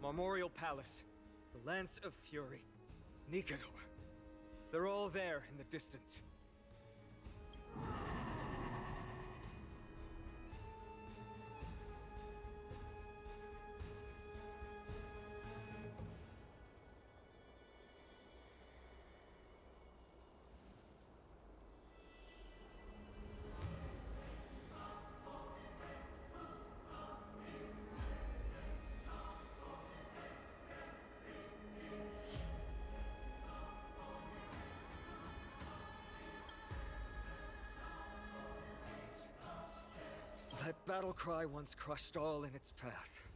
Armorial Palace, the Lance of Fury, Nikador. They're all there in the distance. That battle cry once crushed all in its path.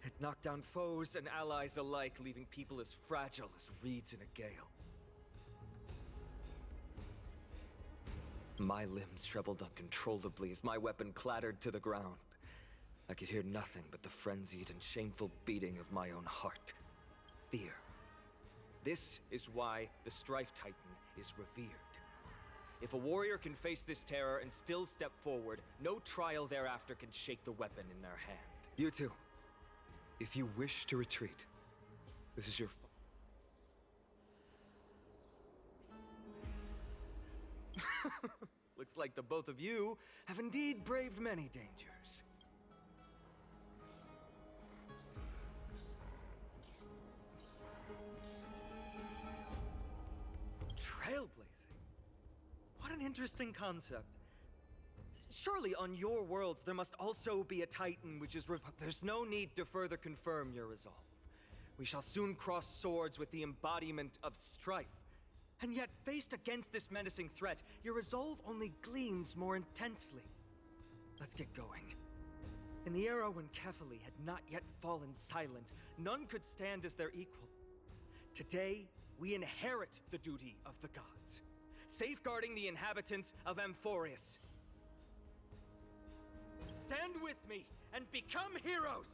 It knocked down foes and allies alike, leaving people as fragile as reeds in a gale. My limbs trembled uncontrollably as my weapon clattered to the ground. I could hear nothing but the frenzied and shameful beating of my own heart. Fear. This is why the Strife Titan is revered. If a warrior can face this terror and still step forward, no trial thereafter can shake the weapon in their hand. You two, if you wish to retreat, this is your Looks like the both of you have indeed braved many dangers. Trailblazing? What an interesting concept. Surely on your worlds there must also be a Titan which is there's no need to further confirm your resolve. We shall soon cross swords with the embodiment of strife. And yet, faced against this menacing threat, your resolve only gleams more intensely. Let's get going. In the era when Kefali had not yet fallen silent, none could stand as their equal. Today, we inherit the duty of the gods, safeguarding the inhabitants of Amphorius. Stand with me and become heroes!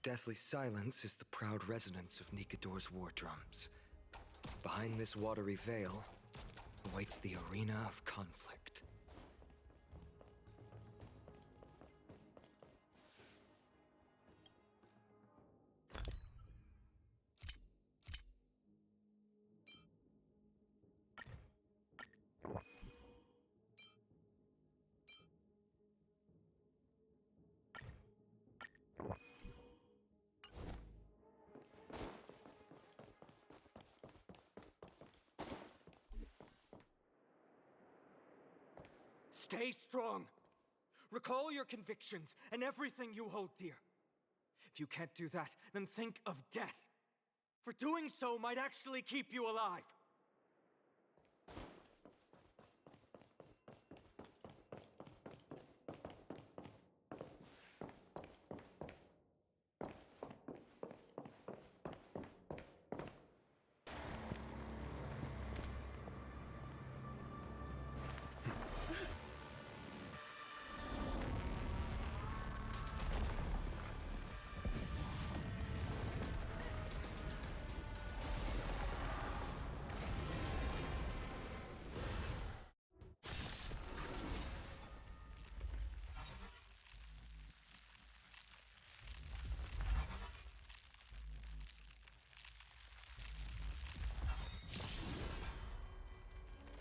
Deathly silence is the proud resonance of Nikador's war drums. Behind this watery veil awaits the arena of conflict. Stay strong. Recall your convictions and everything you hold dear. If you can't do that, then think of death. For doing so might actually keep you alive.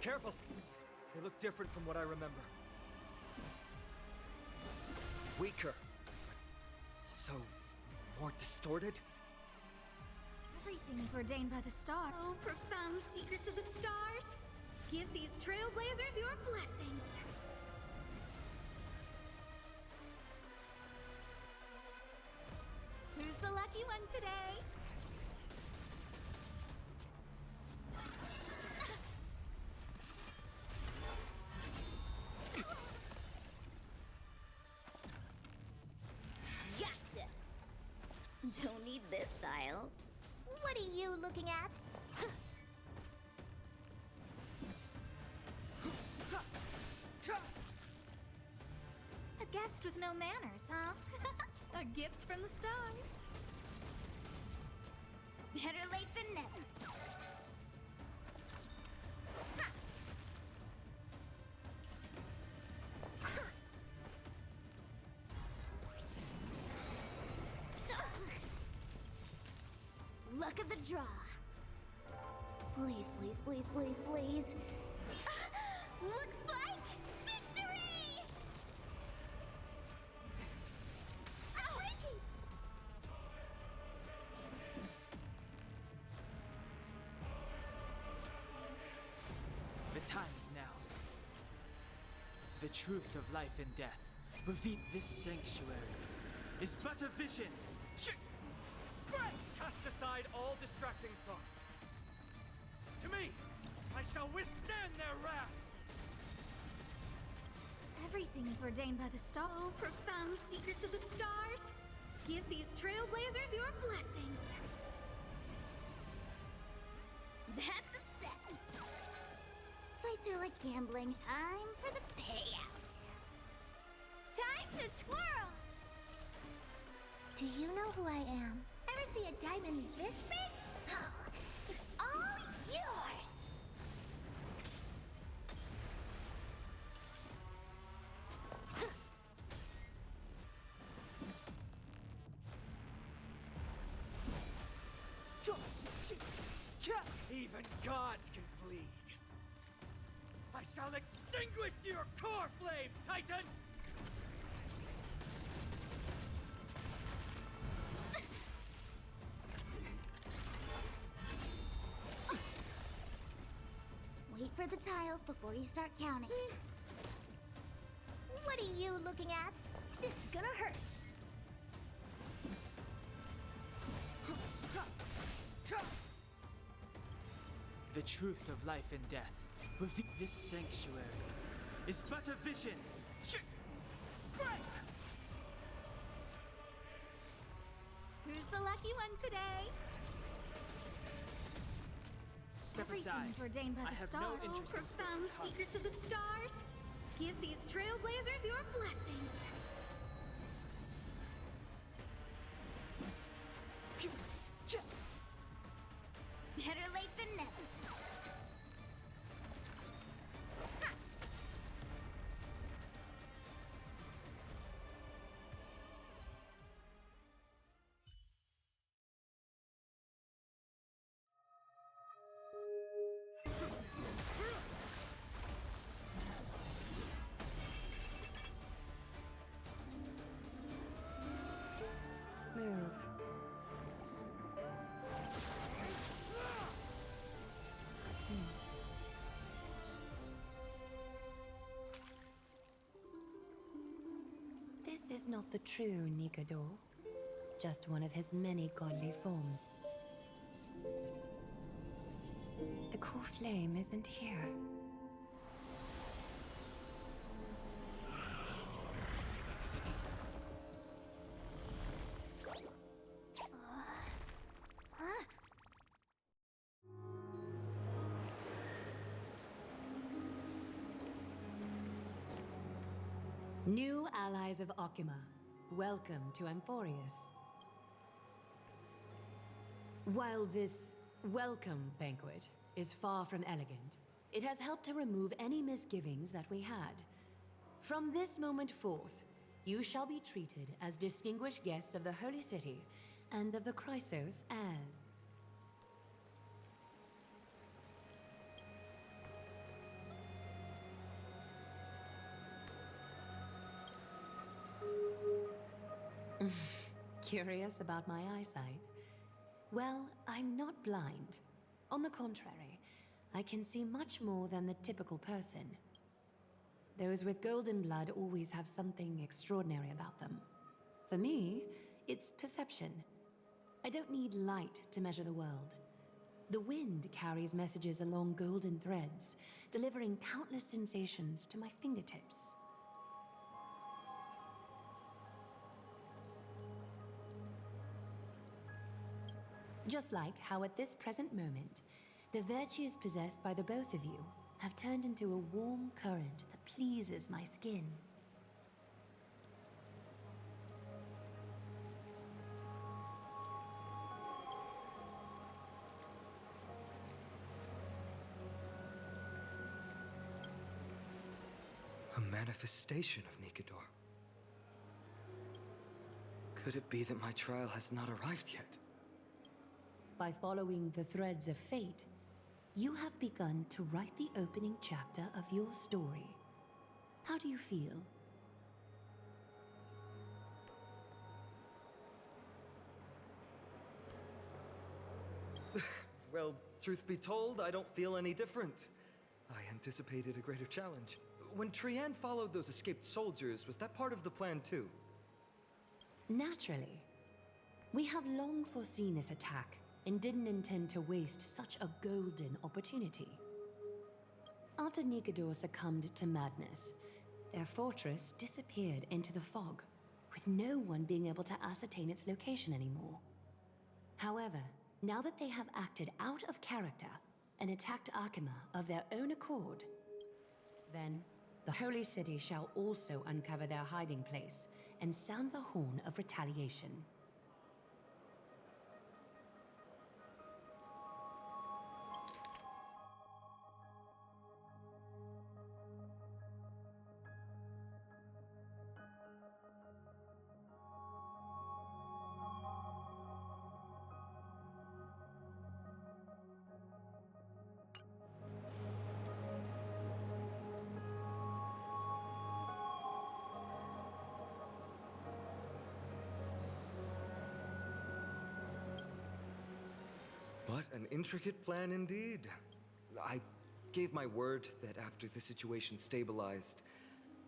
Careful! They look different from what I remember. Weaker, but also more distorted. Everything is ordained by the star. Oh, profound secrets of the stars! Give these trailblazers your blessing! style. What are you looking at? A guest with no manners, huh? A gift from the stars. Better late than never. Look at the draw. Please, please, please, please, please. Looks like victory! Owie! The time is now. The truth of life and death. Reveal this sanctuary is but a vision. Cast aside all distracting thoughts. To me, I shall withstand their wrath. Everything is ordained by the star. Oh, profound secrets of the stars. Give these trailblazers your blessing. That's a set. Fights are like gambling. Time for the payout. Time to twirl. Do you know who I am? Ever see a diamond this big? Oh, it's all yours. Even gods can bleed. I shall extinguish your core flame, Titan! Wait for the tiles before you start counting. What are you looking at? This is gonna hurt. The truth of life and death. Reveal this sanctuary is but a vision. Who's the lucky one today? Step aside. Everything's ordained by I the have stars. no Oh, interest in profound stepping secrets of the stars. Give these trailblazers your blessing. Better late than never. Move. This is not the true Nikado, just one of his many godly forms. The core flame isn't here. New allies of Okima, welcome to Amphorius. While this welcome banquet is far from elegant, it has helped to remove any misgivings that we had. From this moment forth, you shall be treated as distinguished guests of the Holy City and of the Chrysos as... Curious about my eyesight? Well, I'm not blind. On the contrary, I can see much more than the typical person. Those with golden blood always have something extraordinary about them. For me, it's perception. I don't need light to measure the world. The wind carries messages along golden threads, delivering countless sensations to my fingertips. Just like how at this present moment, the virtues possessed by the both of you have turned into a warm current that pleases my skin. A manifestation of Nikador. Could it be that my trial has not arrived yet? By following the threads of fate, you have begun to write the opening chapter of your story. How do you feel? Well, truth be told, I don't feel any different. I anticipated a greater challenge. When Trianne followed those escaped soldiers, was that part of the plan too? Naturally. We have long foreseen this attack and didn't intend to waste such a golden opportunity. After Nikador succumbed to madness, their fortress disappeared into the fog, with no one being able to ascertain its location anymore. However, now that they have acted out of character and attacked Akima of their own accord, then the Holy City shall also uncover their hiding place and sound the horn of retaliation. What an intricate plan indeed. I gave my word that after the situation stabilized,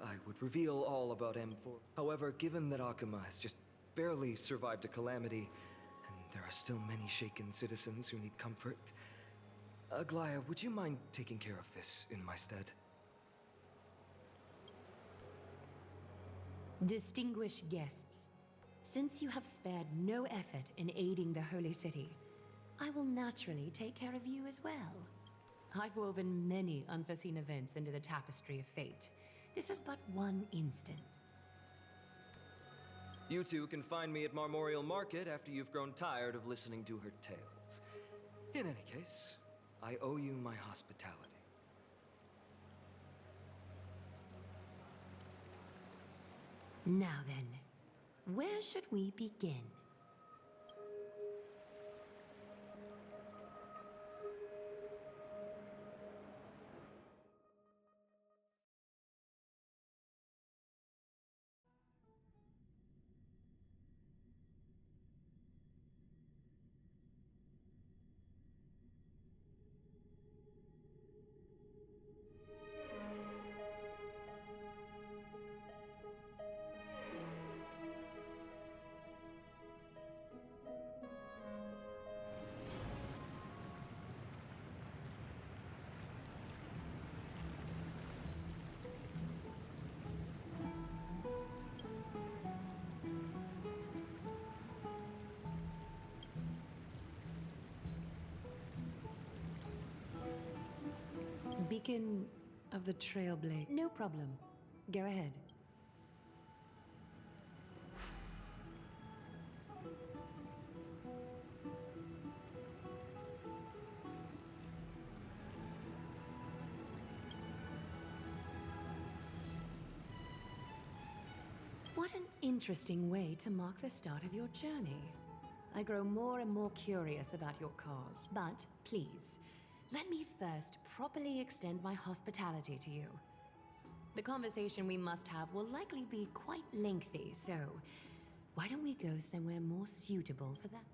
I would reveal all about M4. However, given that Akima has just barely survived a calamity, and there are still many shaken citizens who need comfort, Aglaea, would you mind taking care of this in my stead? Distinguished guests, since you have spared no effort in aiding the Holy City, I will naturally take care of you as well. I've woven many unforeseen events into the tapestry of fate. This is but one instance. You two can find me at Marmorial Market after you've grown tired of listening to her tales. In any case, I owe you my hospitality. Now then, where should we begin? Beacon of the Trailblade. No problem. Go ahead. What an interesting way to mark the start of your journey. I grow more and more curious about your cause, but please, let me first properly extend my hospitality to you. The conversation we must have will likely be quite lengthy, so why don't we go somewhere more suitable for that?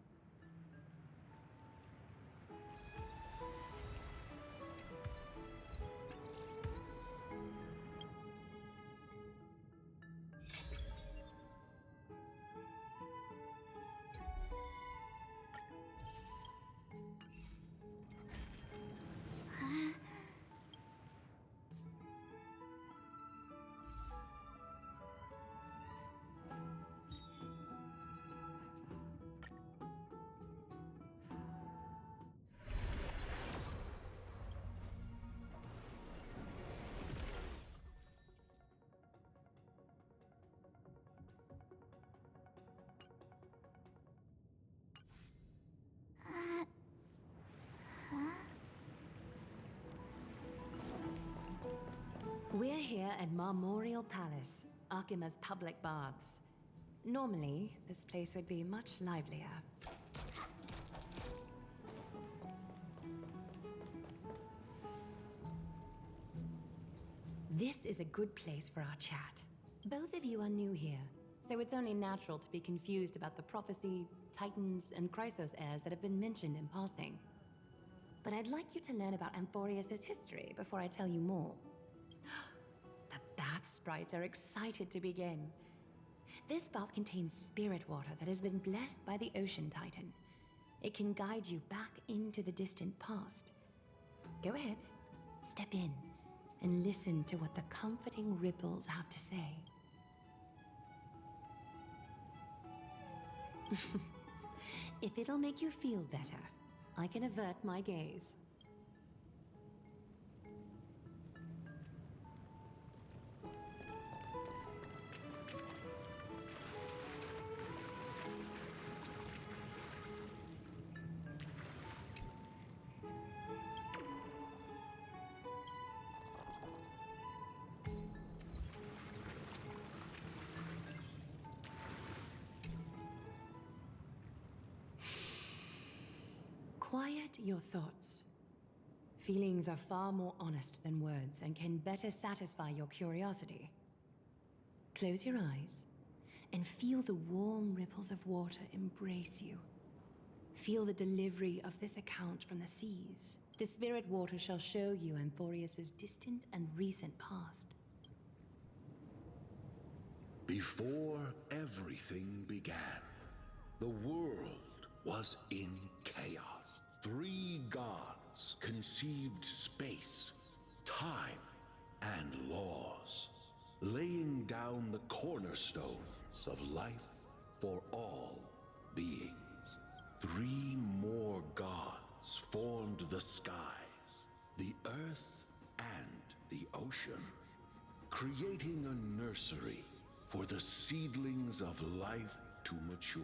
We're here at Marmorial Palace, Arkima's public baths. Normally, this place would be much livelier. This is a good place for our chat. Both of you are new here, so it's only natural to be confused about the prophecy, titans, and Chrysos heirs that have been mentioned in passing. But I'd like you to learn about Amphorius' history before I tell you more. The bath sprites are excited to begin. This bath contains spirit water that has been blessed by the Ocean Titan. It can guide you back into the distant past. Go ahead, step in, and listen to what the comforting ripples have to say. If it'll make you feel better, I can avert my gaze. Quiet your thoughts. Feelings are far more honest than words and can better satisfy your curiosity. Close your eyes and feel the warm ripples of water embrace you. Feel the delivery of this account from the seas. The spirit water shall show you Amphorius' distant and recent past. Before everything began, the world was in chaos. 3 gods conceived space, time, and laws, laying down the cornerstones of life for all beings. 3 more gods formed the skies, the earth, and the ocean, creating a nursery for the seedlings of life to mature.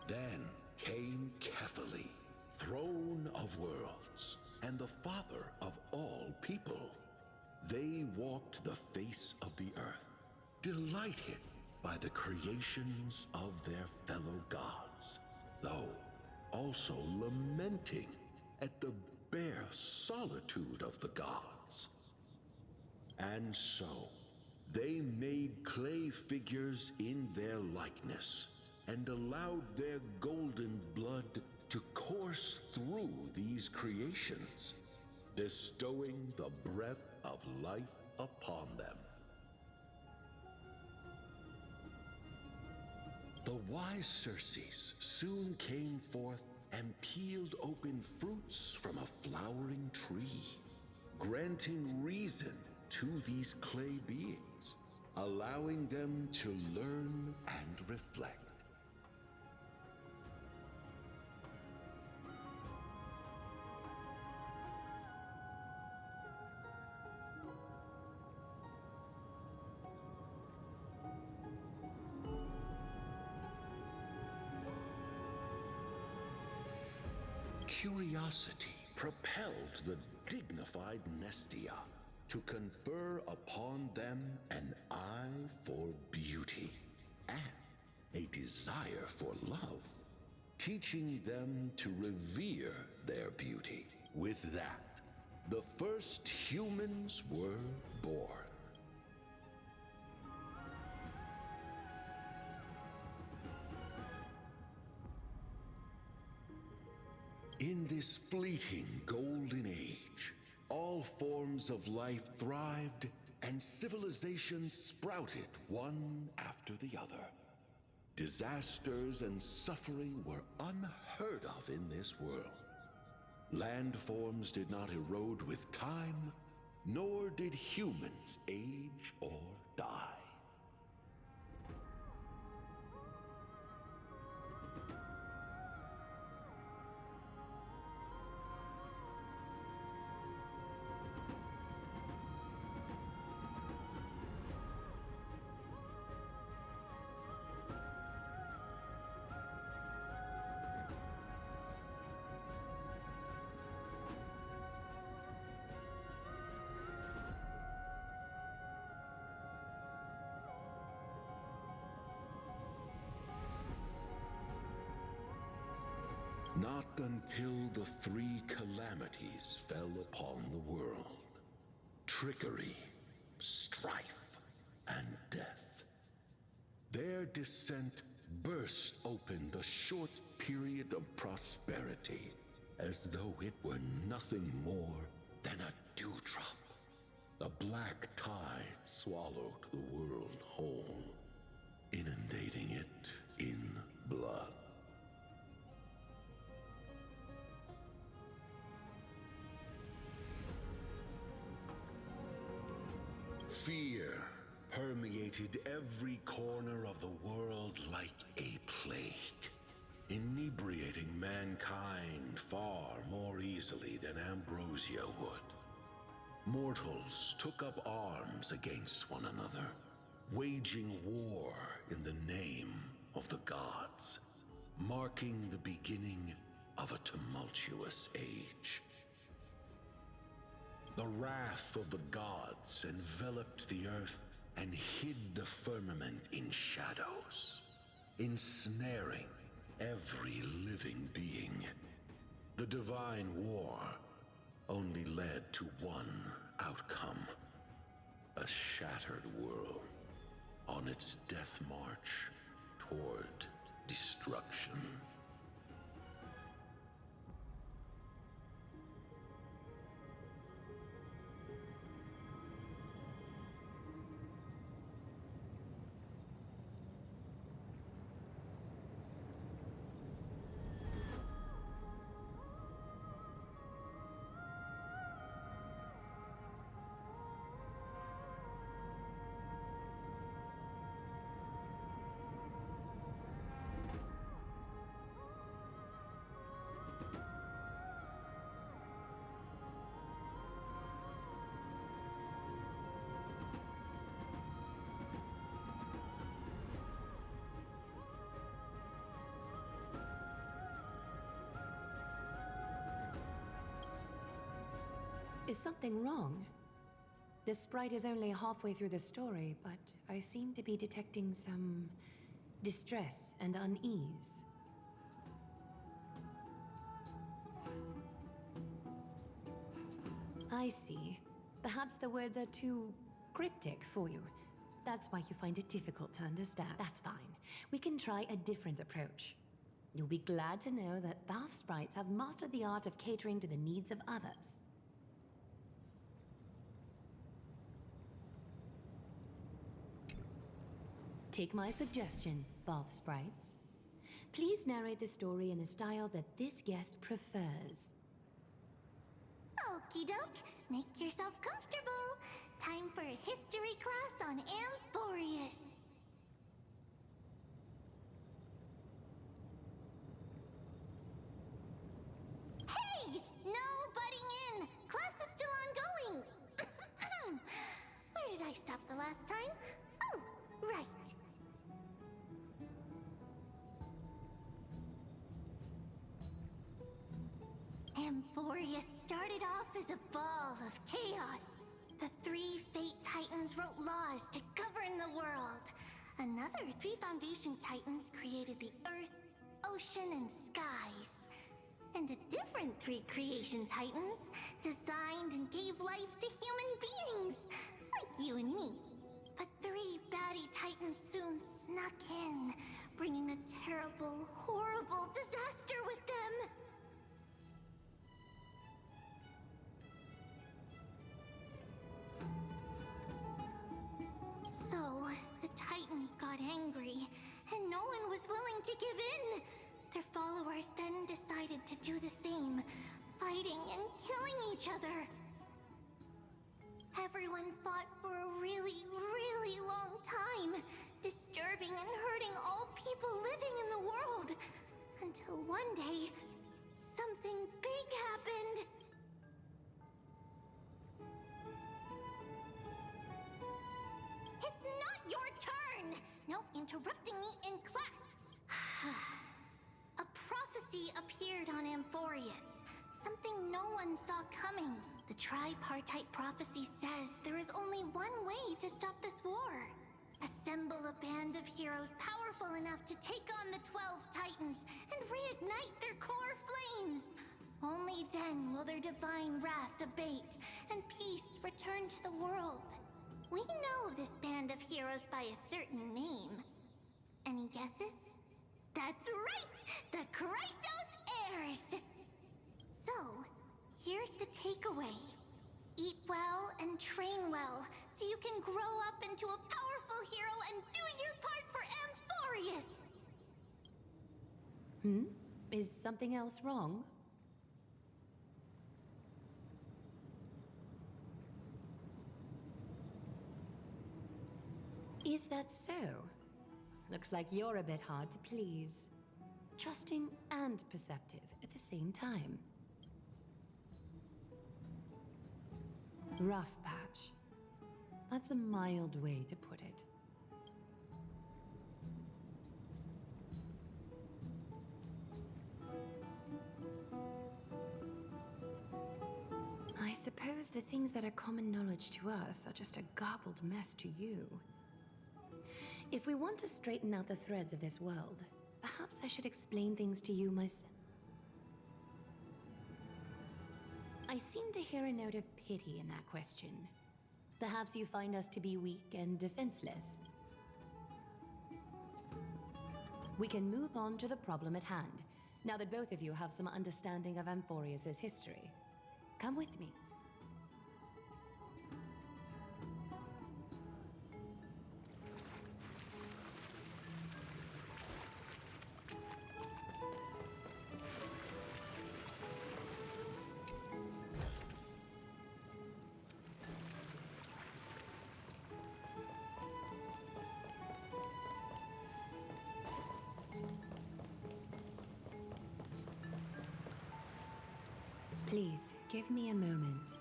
Then came Kefali, throne of worlds, and the father of all people. They walked the face of the earth, delighted by the creations of their fellow gods, though also lamenting at the bare solitude of the gods. And so, they made clay figures in their likeness, and allowed their golden blood to course through these creations, bestowing the breath of life upon them. The wise Circes soon came forth and peeled open fruits from a flowering tree, granting reason to these clay beings, allowing them to learn and reflect. Curiosity propelled the dignified Nestia to confer upon them an eye for beauty and a desire for love, teaching them to revere their beauty. With that, the first humans were born. In this fleeting golden age, all forms of life thrived and civilizations sprouted one after the other. Disasters and suffering were unheard of in this world. Landforms did not erode with time, nor did humans age or die. Not until the three calamities fell upon the world. Trickery, strife, and death. Their descent burst open the short period of prosperity, as though it were nothing more than a dewdrop. A black tide swallowed the world whole, inundating it in blood. Fear permeated every corner of the world like a plague, inebriating mankind far more easily than ambrosia would. Mortals took up arms against one another, waging war in the name of the gods, marking the beginning of a tumultuous age. The wrath of the gods enveloped the earth and hid the firmament in shadows, ensnaring every living being. The divine war only led to one outcome: a shattered world on its death march toward destruction. Is something wrong? The sprite is only halfway through the story, but I seem to be detecting some distress and unease. I see. Perhaps the words are too cryptic for you. That's why you find it difficult to understand. That's fine. We can try a different approach. You'll be glad to know that bath sprites have mastered the art of catering to the needs of others. Take my suggestion, bath sprites. Please narrate the story in a style that this guest prefers. Okie doke, make yourself comfortable. Time for a history class on Amphorius. Hey! No butting in! Class is still ongoing! Where did I stop the last time? Oh, right. Amphorius started off as a ball of chaos. The three Fate Titans wrote laws to govern the world. Another three Foundation Titans created the Earth, Ocean, and Skies. And a different three Creation Titans designed and gave life to human beings, like you and me. But three baddie Titans soon snuck in, bringing a terrible, horrible disaster with them. So, the Titans got angry, and no one was willing to give in. Their followers then decided to do the same, fighting and killing each other. Everyone fought for a really, really long time, disturbing and hurting all people living in the world. Until one day, something big happened. It's not your turn! No interrupting me in class! A prophecy appeared on Amphorius. Something no one saw coming. The tripartite prophecy says there is only one way to stop this war. A assemble a band of heroes powerful enough to take on the 12 Titans and reignite their core flames. Only then will their divine wrath abate and peace return to the world. We know this band of heroes by a certain name. Any guesses? That's right! The Chrysos Heirs! So, here's the takeaway. Eat well and train well, so you can grow up into a powerful hero and do your part for Amphorius! Is something else wrong? Is that so? Looks like you're a bit hard to please. Trusting and perceptive at the same time. Rough patch. That's a mild way to put it. I suppose the things that are common knowledge to us are just a garbled mess to you. If we want to straighten out the threads of this world, perhaps I should explain things to you myself. I seem to hear a note of pity in that question. Perhaps you find us to be weak and defenseless. We can move on to the problem at hand, now that both of you have some understanding of Amphorius' history. Come with me. Please, give me a moment.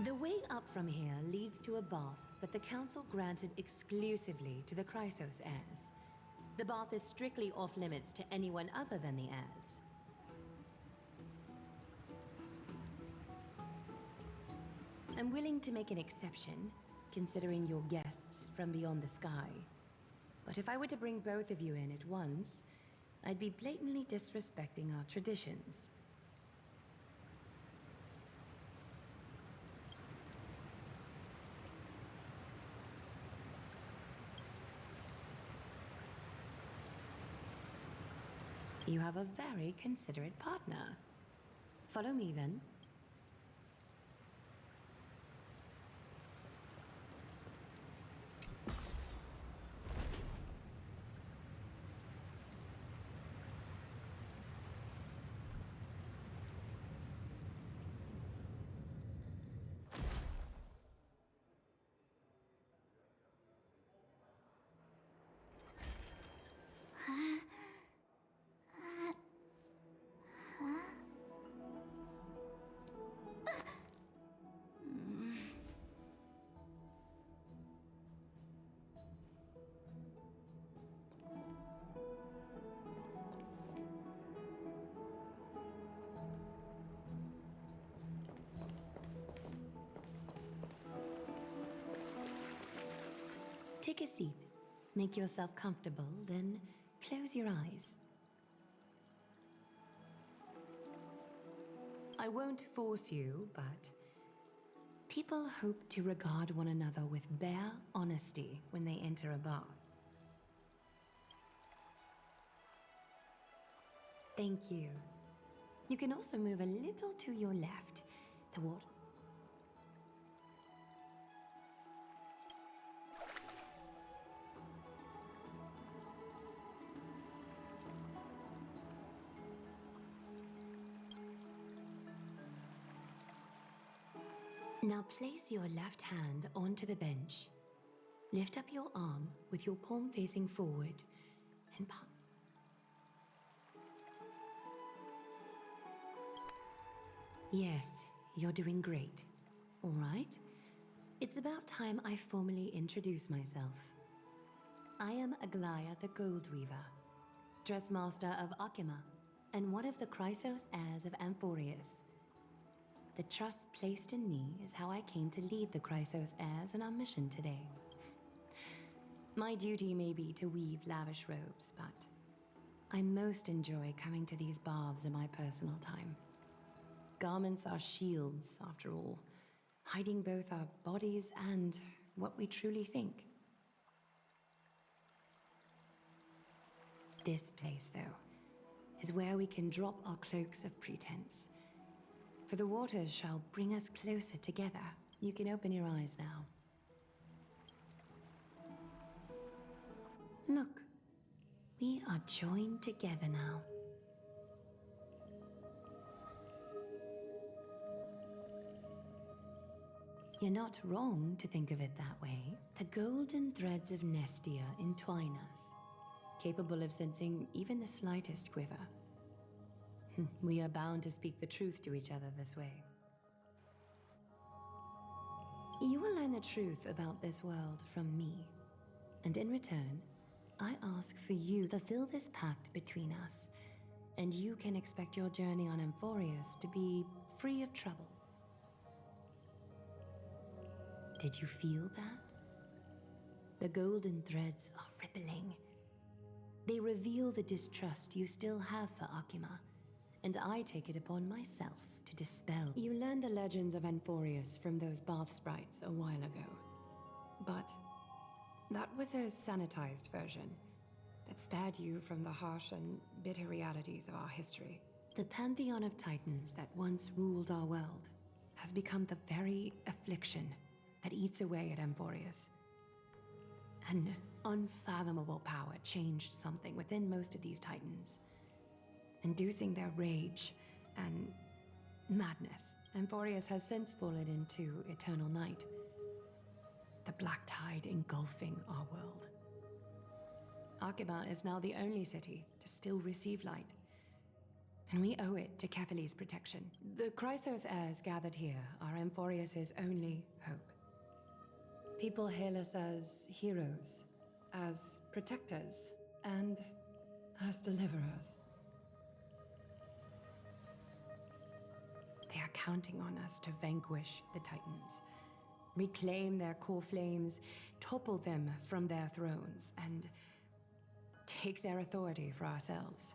The way up from here leads to a bath that the Council granted exclusively to the Chrysos heirs. The bath is strictly off-limits to anyone other than the heirs. I'm willing to make an exception, considering you're guests from beyond the sky. But if I were to bring both of you in at once, I'd be blatantly disrespecting our traditions. You have a very considerate partner. Follow me, then. Take a seat. Make yourself comfortable, then close your eyes. I won't force you, but people hope to regard one another with bare honesty when they enter a bath. Thank you. You can also move a little to your left. The water. Now place your left hand onto the bench. Lift up your arm with your palm facing forward and pop. Yes, you're doing great. All right. It's about time I formally introduce myself. I am Aglaea the Gold Weaver, Dressmaster of Akima, and one of the Chrysos heirs of Amphorius. The trust placed in me is how I came to lead the Chrysos heirs in our mission today. My duty may be to weave lavish robes, but I most enjoy coming to these baths in my personal time. Garments are shields, after all, hiding both our bodies and what we truly think. This place, though, is where we can drop our cloaks of pretense. For the waters shall bring us closer together. You can open your eyes now. Look, we are joined together now. You're not wrong to think of it that way. The golden threads of Nestia entwine us, capable of sensing even the slightest quiver. We are bound to speak the truth to each other this way. You will learn the truth about this world from me, and in return, I ask for you to fulfill this pact between us, and you can expect your journey on Amphorius to be free of trouble. Did you feel that? The golden threads are rippling. They reveal the distrust you still have for Akima, and I take it upon myself to dispel. You learned the legends of Amphorius from those bath sprites a while ago, but that was a sanitized version that spared you from the harsh and bitter realities of our history. The pantheon of titans that once ruled our world has become the very affliction that eats away at Amphorius. An unfathomable power changed something within most of these titans, inducing their rage and madness. Amphorius has since fallen into eternal night, the black tide engulfing our world. Akima is now the only city to still receive light, and we owe it to Kefali's protection. The Chrysos heirs gathered here are Amphorius's only hope. People hail us as heroes, as protectors, and as deliverers. They are counting on us to vanquish the Titans, reclaim their core flames, topple them from their thrones, and take their authority for ourselves.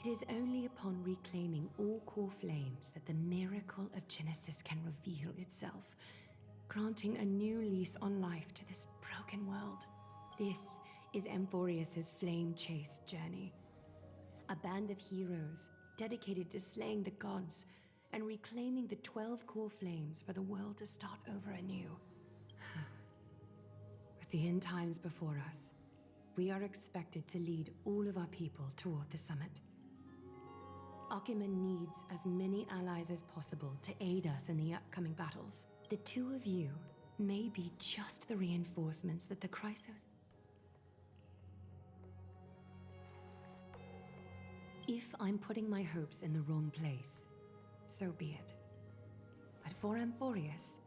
It is only upon reclaiming all core flames that the miracle of Genesis can reveal itself, granting a new lease on life to this broken world. This is Amphorius's flame-chased journey. A band of heroes dedicated to slaying the gods and reclaiming the 12 core flames for the world to start over anew. With the end times before us, we are expected to lead all of our people toward the summit. Akima needs as many allies as possible to aid us in the upcoming battles. The two of you may be just the reinforcements that the Chrysos... If I'm putting my hopes in the wrong place, so be it. But for Amphorius,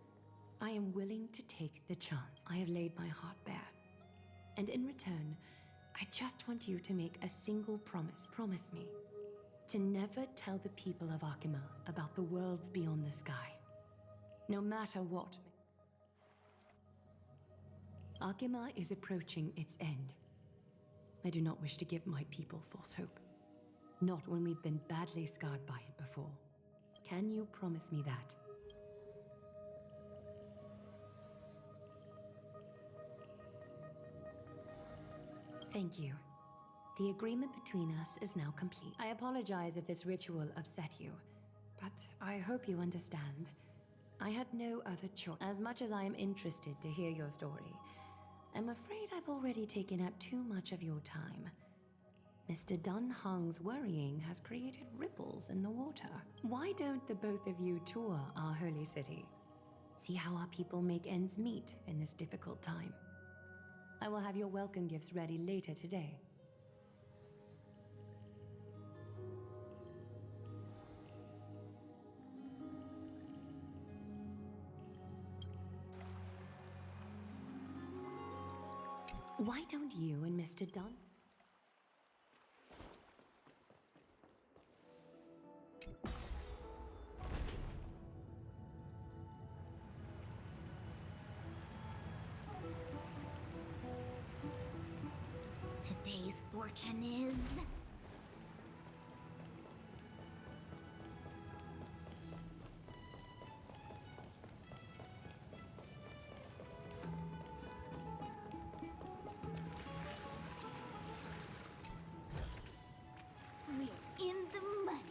I am willing to take the chance. I have laid my heart bare. And in return, I just want you to make a single promise. Promise me to never tell the people of Akima about the worlds beyond the sky. No matter what. Akima is approaching its end. I do not wish to give my people false hope. Not when we've been badly scarred by it before. Can you promise me that? Thank you. The agreement between us is now complete. I apologize if this ritual upset you, but I hope you understand. I had no other choice. As much as I am interested to hear your story, I'm afraid I've already taken up too much of your time. Mr. Dunhung's worrying has created ripples in the water. Why don't the both of you tour our holy city? See how our people make ends meet in this difficult time. I will have your welcome gifts ready later today. Why don't you and Mr. Dunn? Today's fortune is... We're in the money.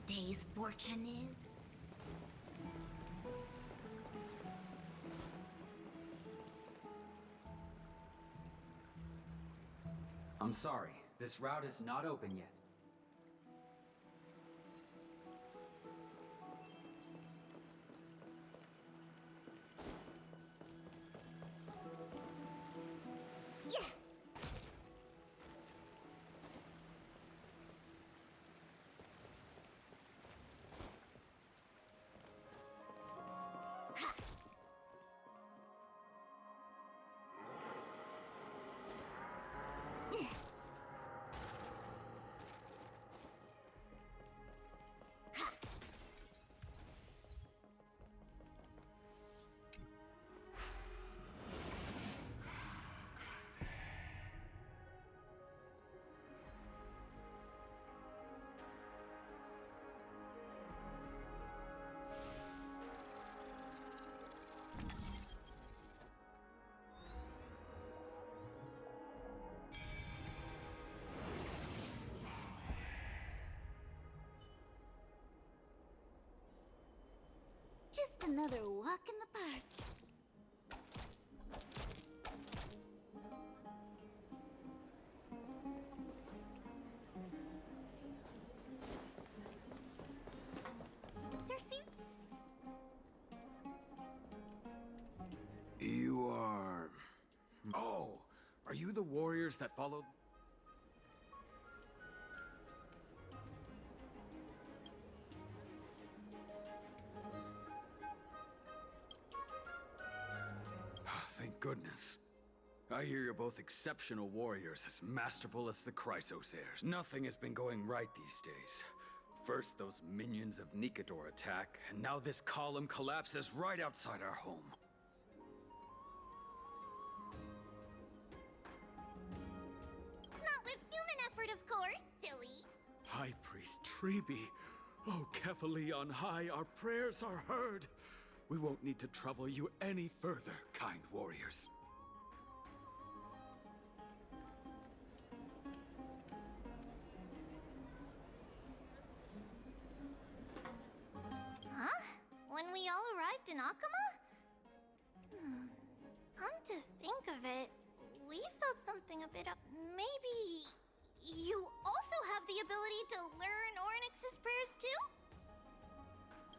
Today's fortune is... I'm sorry, this route is not open yet. Yeah! Ha! Just another walk in the park. There seems... You are... Oh, are you the warriors that followed... Thank goodness. I hear you're both exceptional warriors, as masterful as the Chrysosairs. Nothing has been going right these days. First, those minions of Nikador attack, and now this column collapses right outside our home. Not with human effort, of course, silly. High Priest Treby, oh Kefali on high, our prayers are heard. We won't need to trouble you any further, kind warriors. Huh? When we all arrived in Akama? Come to think of it, we felt something a bit up. Maybe you also have the ability to learn Ornyx's prayers too?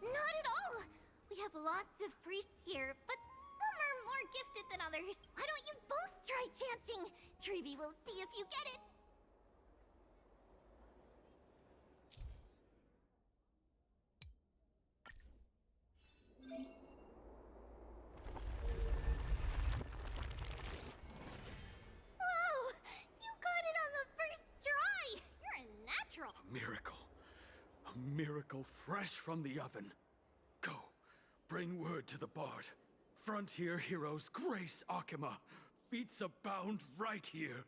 Not at all! We have lots of priests here, but some are more gifted than others. Why don't you both try chanting? Treby will see if you get it. miracle fresh from the oven. Go, bring word to the bard. Frontier heroes grace Akima. Feats abound right here.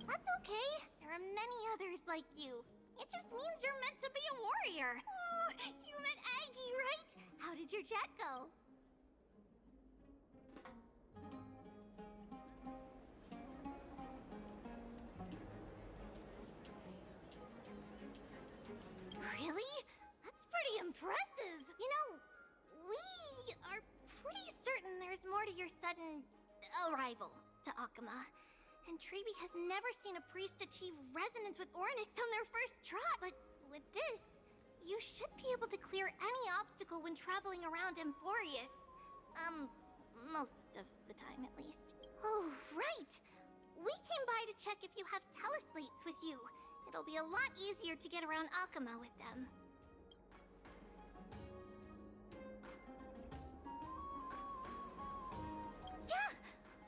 That's okay. There are many others like you. It just means you're meant to be a warrior. Oh, you met Aggie, right? How did your chat go? Really? That's pretty impressive. You know, we are pretty certain there's more to your sudden arrival to Akima. And Treeby has never seen a priest achieve resonance with Ornyx on their first try. But with this, you should be able to clear any obstacle when traveling around Emphorius. Most of the time at least. Oh, right! We came by to check if you have teleslates with you. It'll be a lot easier to get around Akima with them. Yeah!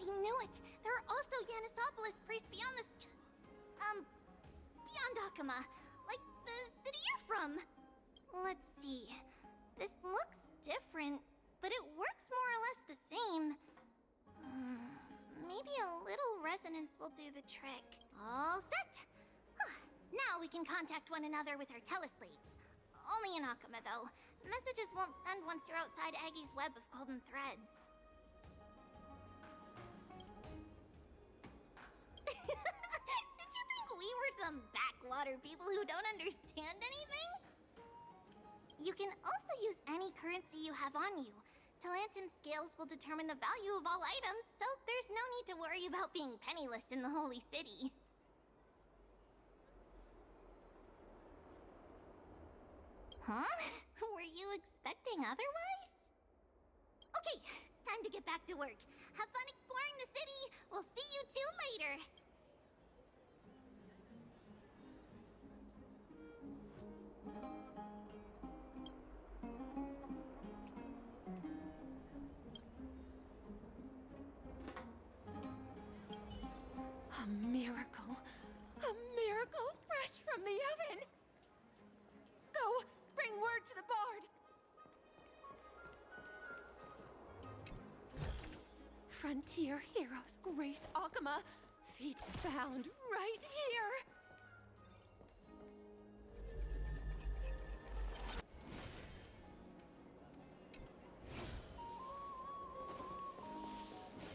I knew it! There are also Yanisopolis priests beyond the beyond Akima. Like the city you're from. Let's see. This looks different, but it works more or less the same. Maybe a little resonance will do the trick. All set! Now we can contact one another with our teleslates. Only in Akima, though. Messages won't send once you're outside Aggie's web of golden threads. Did you think we were some backwater people who don't understand anything? You can also use any currency you have on you. Talantan scales will determine the value of all items, so there's no need to worry about being penniless in the Holy City. Huh? Were you expecting otherwise? Okay, time to get back to work. Have fun exploring the city. We'll see you two later. A miracle. A miracle fresh from the oven. Go, bring word to the bard. Frontier heroes grace Akima. Feats found right here.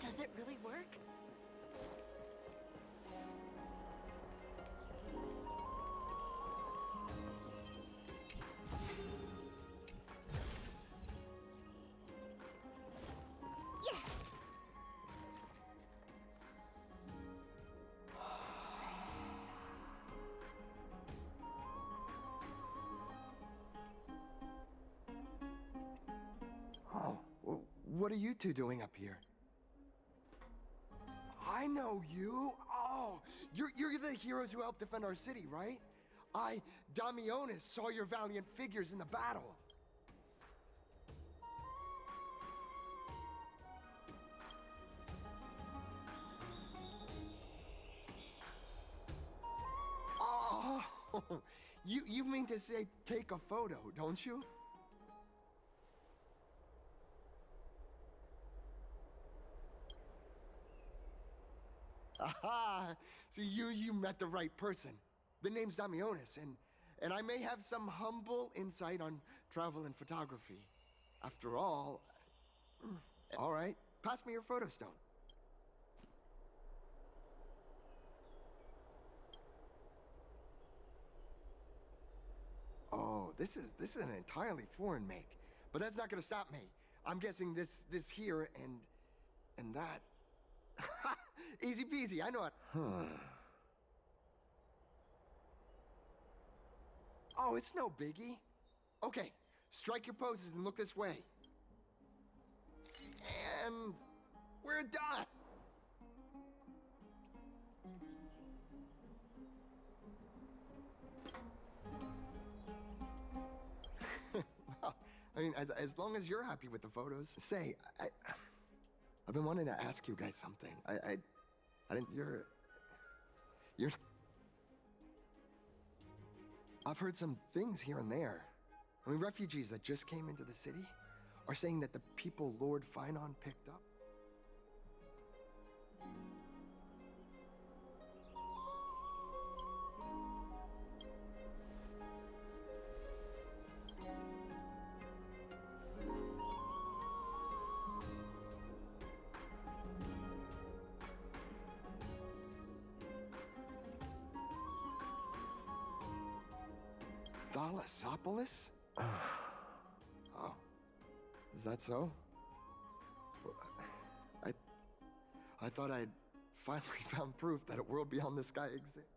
Does it really work? What are you two doing up here? I know you. Oh, you're the heroes who helped defend our city, right? I, Damionis, saw your valiant figures in the battle. Oh, you mean to say take a photo, don't you? Aha! See, you met the right person. The name's Damionis, and I may have some humble insight on travel and photography. After all... All right, pass me your photo stone. Oh, this is an entirely foreign make. But that's not gonna stop me. I'm guessing this here and that. Easy peasy, I know it. Oh, it's no biggie. Okay, strike your poses and look this way. And we're done. Well, I mean, as long as you're happy with the photos. Say, I've been wanting to ask you guys something. I didn't. You're... I've heard some things here and there. I mean, refugees that just came into the city are saying that the people Lord Finon picked up. Thalassopolis? Oh. Is that so? I thought I'd finally found proof that a world beyond the sky exists.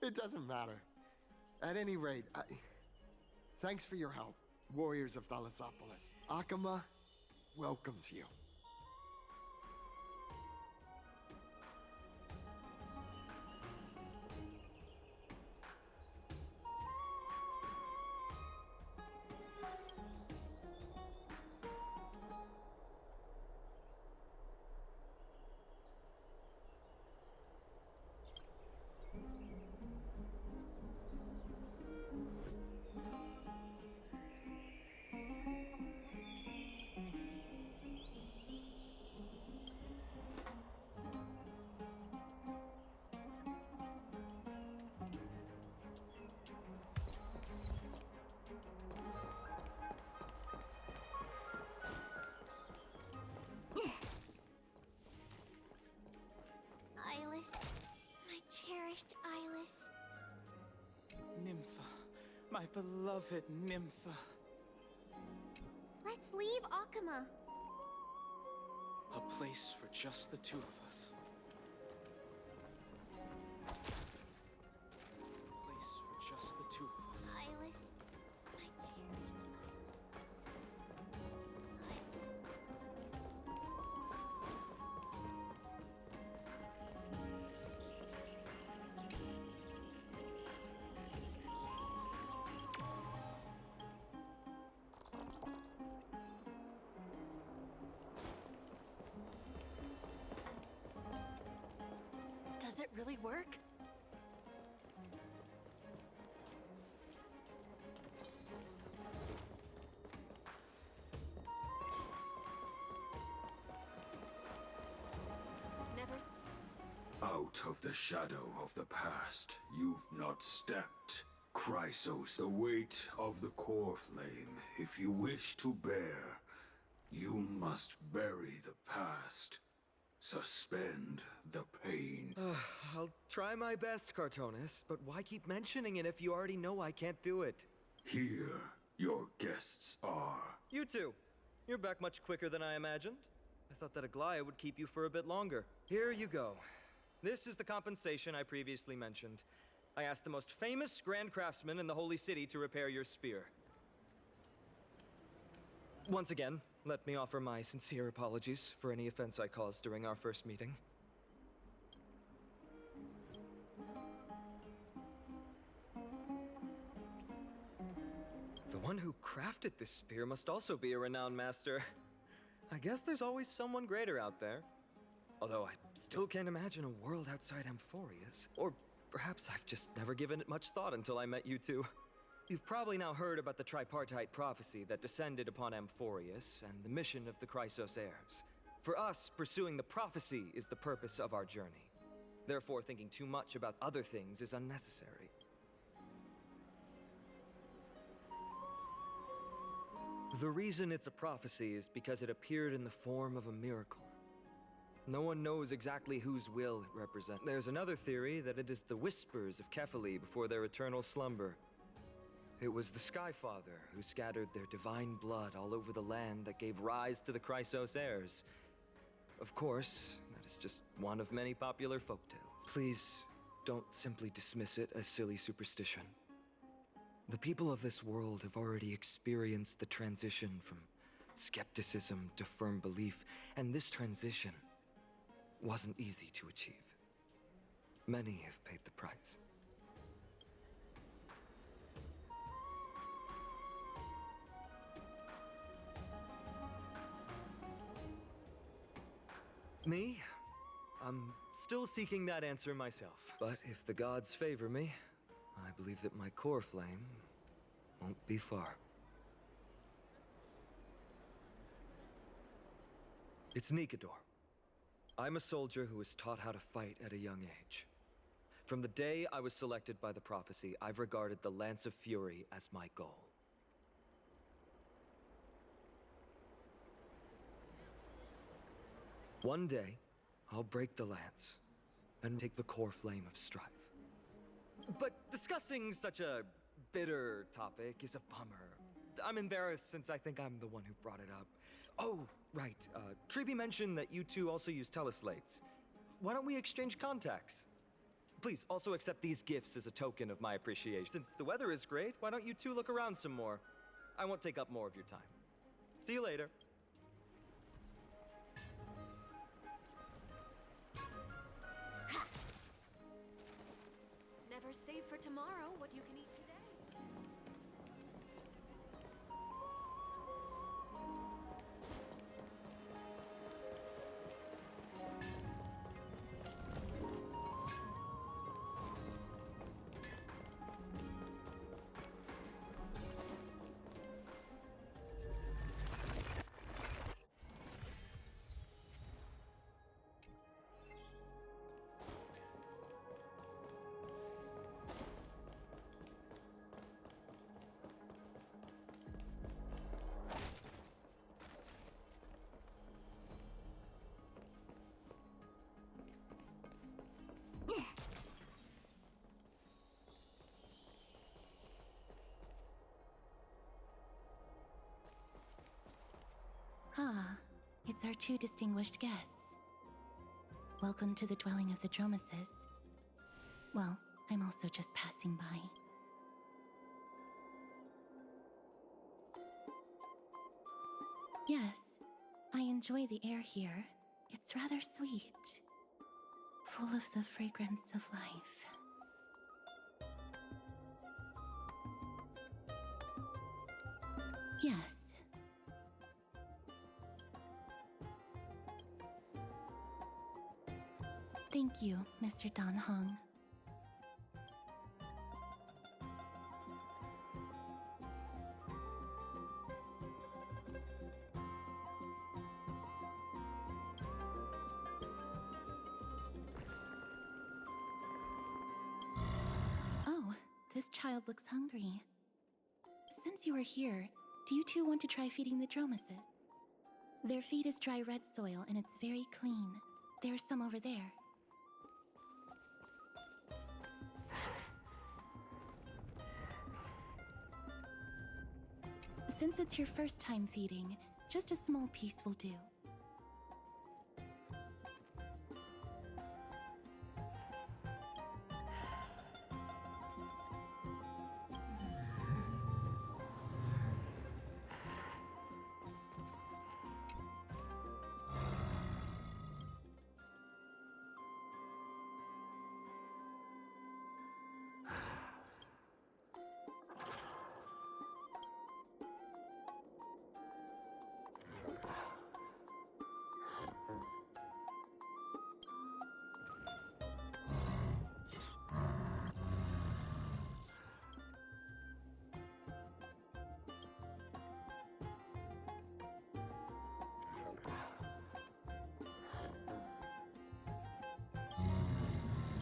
It doesn't matter. At any rate, thanks for your help, warriors of Thalassopolis. Akama welcomes you. Ilis, my cherished Ilis. Nympha, my beloved Nympha. Let's leave Akama. A place for just the two of us. A place for just the two of us. Ilis, my cherished Does it really work? Never. Out of the shadow of the past, you've not stepped. Chrysos, the weight of the core flame, if you wish to bear, you must bury the past. Suspend the pain. I'll try my best, Cartonis, but why keep mentioning it if you already know I can't do it? Here, your guests are. You two. You're back much quicker than I imagined. I thought that Aglaea would keep you for a bit longer. Here you go. This is the compensation I previously mentioned. I asked the most famous Grand Craftsman in the Holy City to repair your spear. Once again, let me offer my sincere apologies for any offense I caused during our first meeting. The one who crafted this spear must also be a renowned master. I guess there's always someone greater out there. Although I still can't imagine a world outside Amphorius. Or perhaps I've just never given it much thought until I met you two. You've probably now heard about the tripartite prophecy that descended upon Amphorius and the mission of the Chrysos heirs. For us, pursuing the prophecy is the purpose of our journey. Therefore, thinking too much about other things is unnecessary. The reason it's a prophecy is because it appeared in the form of a miracle. No one knows exactly whose will it represents. There's another theory that it is the whispers of Kefali before their eternal slumber. It was the Skyfather who scattered their divine blood all over the land that gave rise to the Chrysos heirs. Of course, that is just one of many popular folktales. Please, don't simply dismiss it as silly superstition. The people of this world have already experienced the transition from skepticism to firm belief, and this transition wasn't easy to achieve. Many have paid the price. Me? I'm still seeking that answer myself. But if the gods favor me, I believe that my core flame won't be far. It's Nikador. I'm a soldier who was taught how to fight at a young age. From the day I was selected by the prophecy, I've regarded the Lance of Fury as my goal. One day, I'll break the lance and take the core flame of strife. But discussing such a bitter topic is a bummer. I'm embarrassed since I think I'm the one who brought it up. Oh, right. Treeby mentioned that you two also use teleslates. Why don't we exchange contacts? Please also accept these gifts as a token of my appreciation. Since the weather is great, why don't you two look around some more? I won't take up more of your time. See you later. Never save for tomorrow what you can eat today. Ah, it's our two distinguished guests. Welcome to the dwelling of the Dromeses. Well, I'm also just passing by. Yes, I enjoy the air here. It's rather sweet, full of the fragrance of life. Yes. Thank you, Mr. Dan Hong. Oh, this child looks hungry. Since you are here, do you two want to try feeding the Dromeses? Their feed is dry red soil and it's very clean. There's some over there. Since it's your first time feeding, just a small piece will do.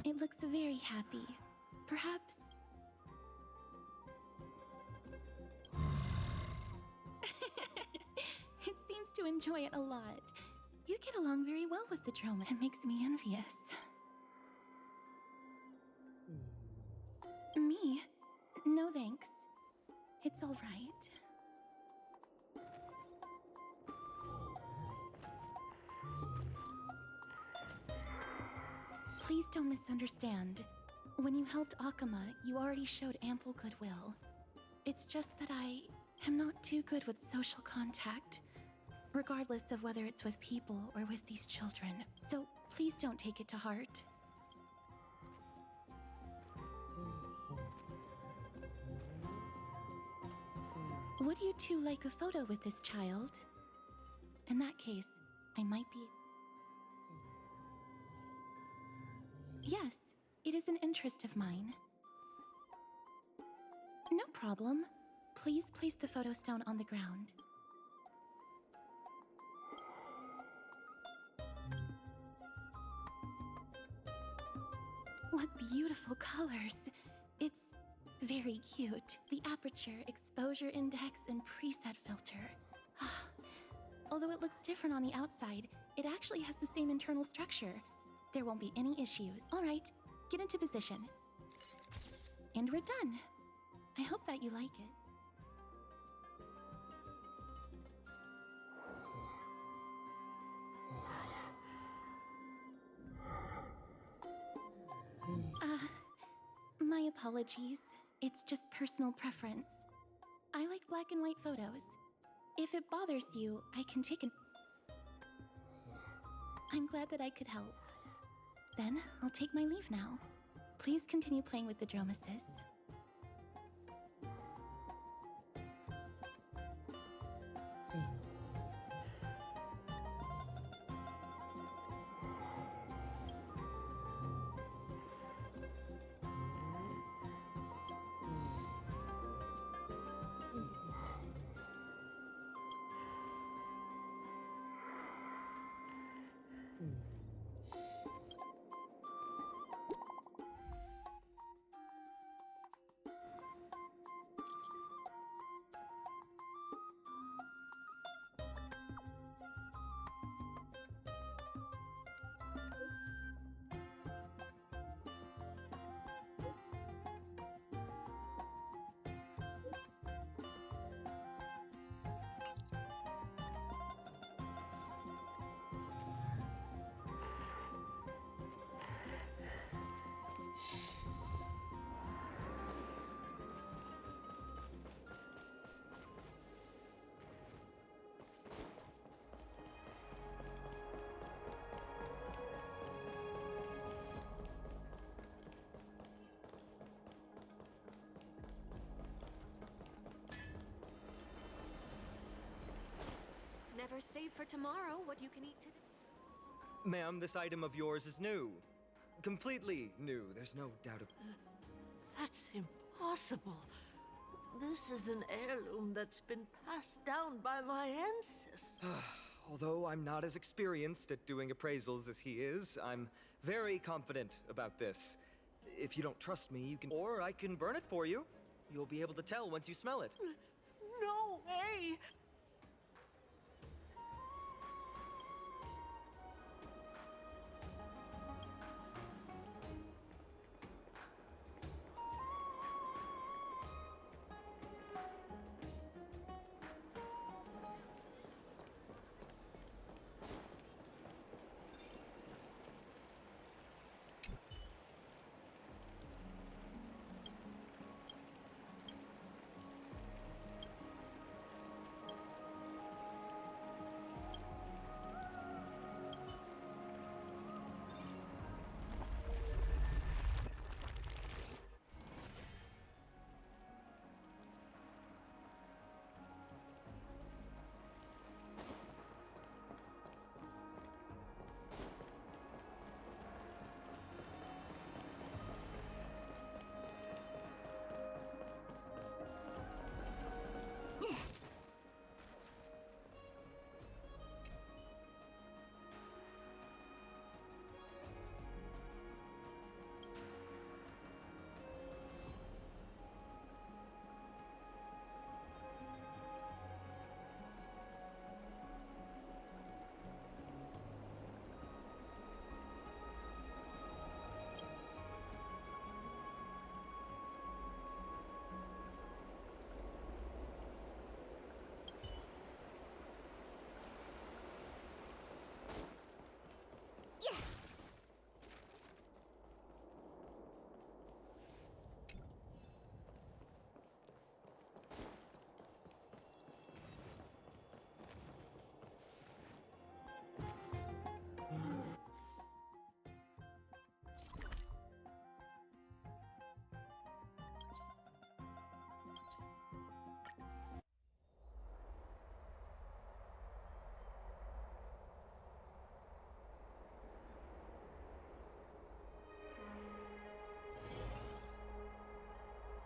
It looks very happy. Perhaps... It seems to enjoy it a lot. You get along very well with the Droma. It makes me envious. Me? No thanks. It's all right. Please don't misunderstand. When you helped Akama, you already showed ample goodwill. It's just that I am not too good with social contact, regardless of whether it's with people or with these children. So please don't take it to heart. Would you two like a photo with this child? In that case, I might be... Yes, it is an interest of mine. No problem. Please place the photo stone on the ground. What beautiful colors! It's very cute. The aperture, exposure index, and preset filter. Although it looks different on the outside, it actually has the same internal structure. There won't be any issues. All right, get into position. And we're done. I hope that you like it. My apologies. It's just personal preference. I like black and white photos. If it bothers you, I can take an... I'm glad that I could help. Then, I'll take my leave now. Please continue playing with the dromasis. Never save for tomorrow what you can eat today. Ma'am, this item of yours is new. Completely new, there's no doubt about That's impossible. This is an heirloom that's been passed down by my ancestors. Although I'm not as experienced at doing appraisals as he is, I'm very confident about this. If you don't trust me, you can... Or I can burn it for you. You'll be able to tell once you smell it. No way!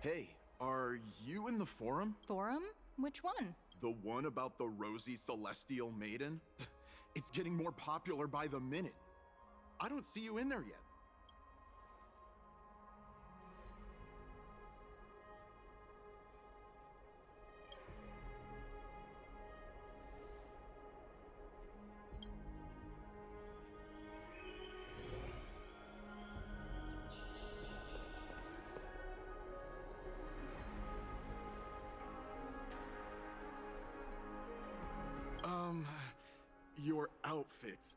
Hey, are you in the forum? Forum? Which one? The one about the rosy celestial maiden? It's getting more popular by the minute. I don't see you in there yet. Your outfits.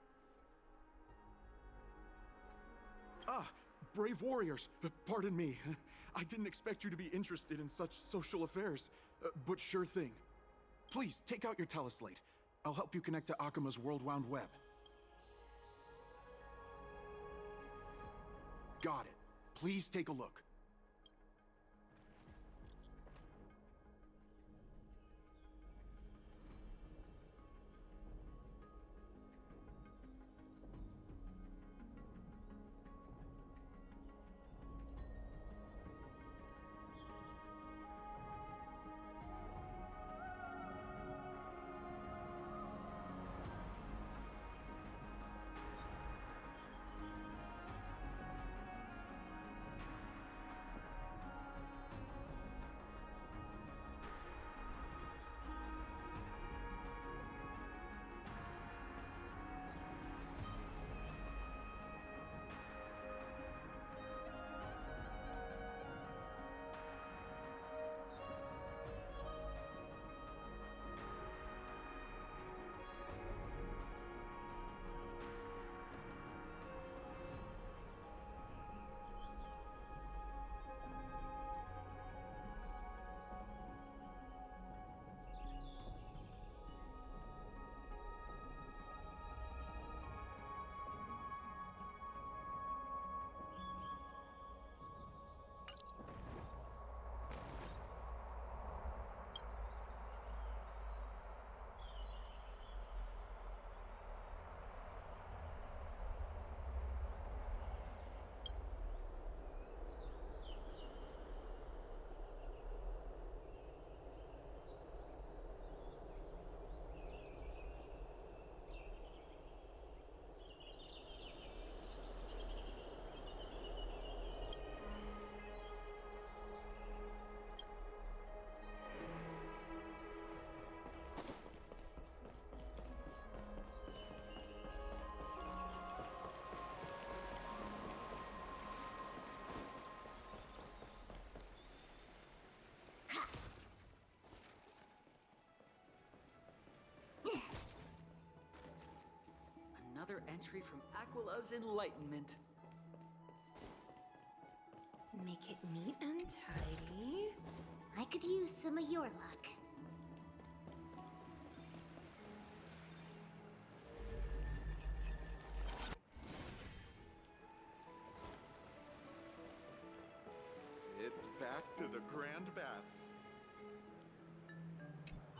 Ah, brave warriors. Pardon me. I didn't expect you to be interested in such social affairs, but sure thing. Please, take out your teleslate. I'll help you connect to Akuma's World Wound Web. Got it. Please take a look. Another entry from Aglaea's Enlightenment. Make it neat and tidy. I could use some of your luck. It's back to the Grand Baths.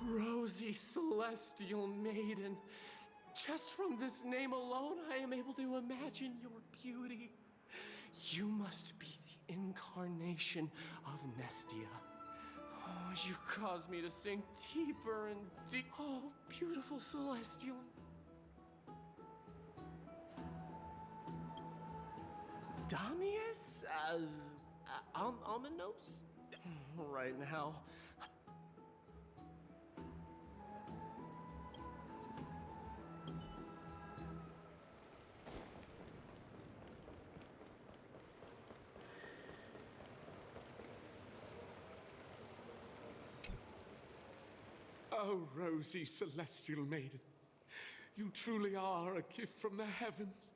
Rosy Celestial Maiden. Just from this name alone, I am able to imagine your beauty. You must be the incarnation of Nestia. Oh, you cause me to sink deeper and deep. Oh, beautiful Celestial. Damius? Almanos? Right now. Oh, rosy celestial maiden, you truly are a gift from the heavens,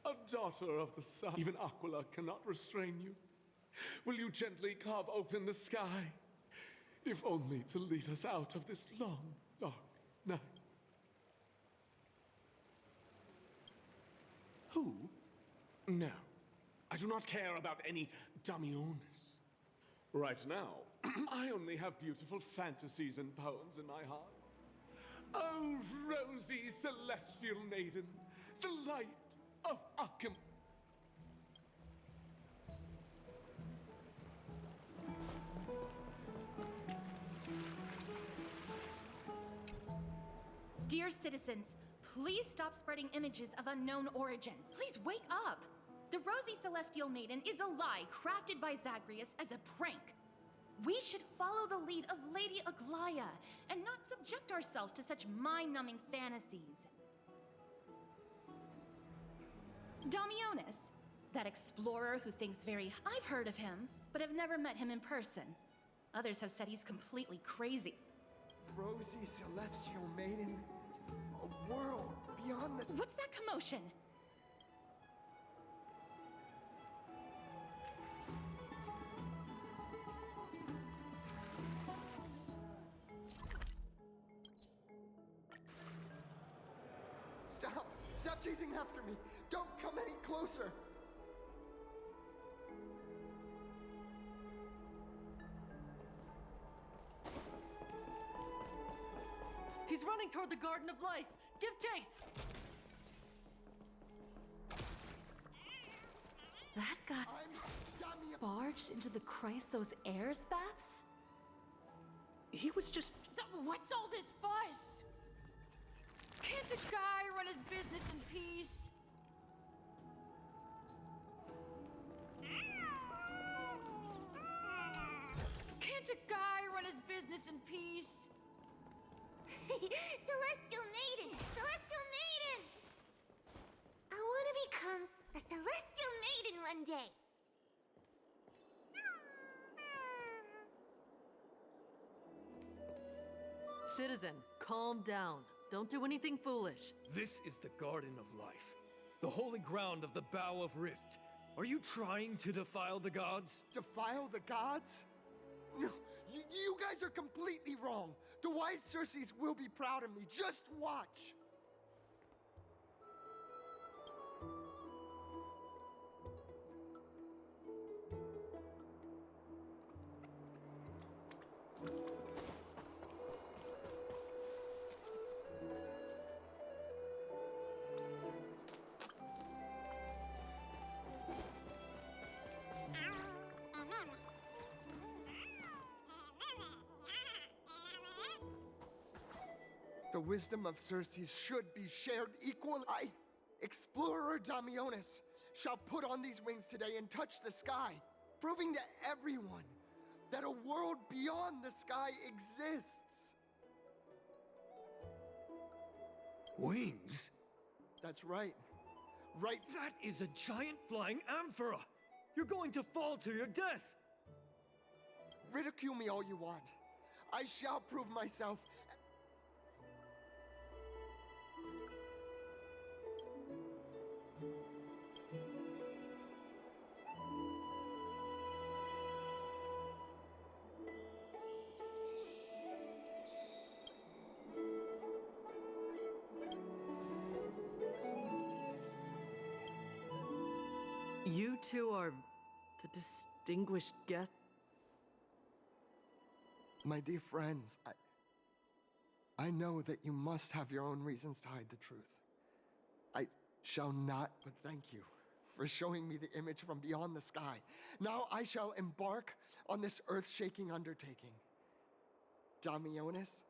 a daughter of the sun. Even Aglaea cannot restrain you. Will you gently carve open the sky, if only to lead us out of this long, dark night? Who? No, I do not care about any Damiones. Right now, I only have beautiful fantasies and poems in my heart. Oh, rosy celestial maiden, the light of Akuma. Dear citizens, please stop spreading images of unknown origins. Please wake up! The Rosy Celestial Maiden is a lie crafted by Zagreus as a prank. We should follow the lead of Lady Aglaea and not subject ourselves to such mind-numbing fantasies. Damionis, that explorer who thinks very... I've heard of him, but have never met him in person. Others have said he's completely crazy. Rosy Celestial Maiden, a world beyond the... What's that commotion? Stop! Stop chasing after me! Don't come any closer! He's running toward the Garden of Life. Give chase! That guy barged into the Chrysos Airs baths? He was just... What's all this fuss? Can't a guy run his business in peace? Can't a guy run his business in peace? Celestial Maiden! Celestial Maiden! I want to become a Celestial Maiden one day. Citizen, calm down. Don't do anything foolish. This is the Garden of Life, the holy ground of the Bow of Rift. Are you trying to defile the gods? Defile the gods? No, you guys are completely wrong. The wise Circes will be proud of me. Just watch. The wisdom of Circes should be shared equally. I, Explorer Damionis, shall put on these wings today and touch the sky, proving to everyone that a world beyond the sky exists. Wings? That's right. Right. That is a giant flying amphora! You're going to fall to your death! Ridicule me all you want. I shall prove myself. You two are the distinguished guests. My dear friends, I know that you must have your own reasons to hide the truth. I shall not but thank you for showing me the image from beyond the sky. Now I shall embark on this earth-shaking undertaking. Damionis,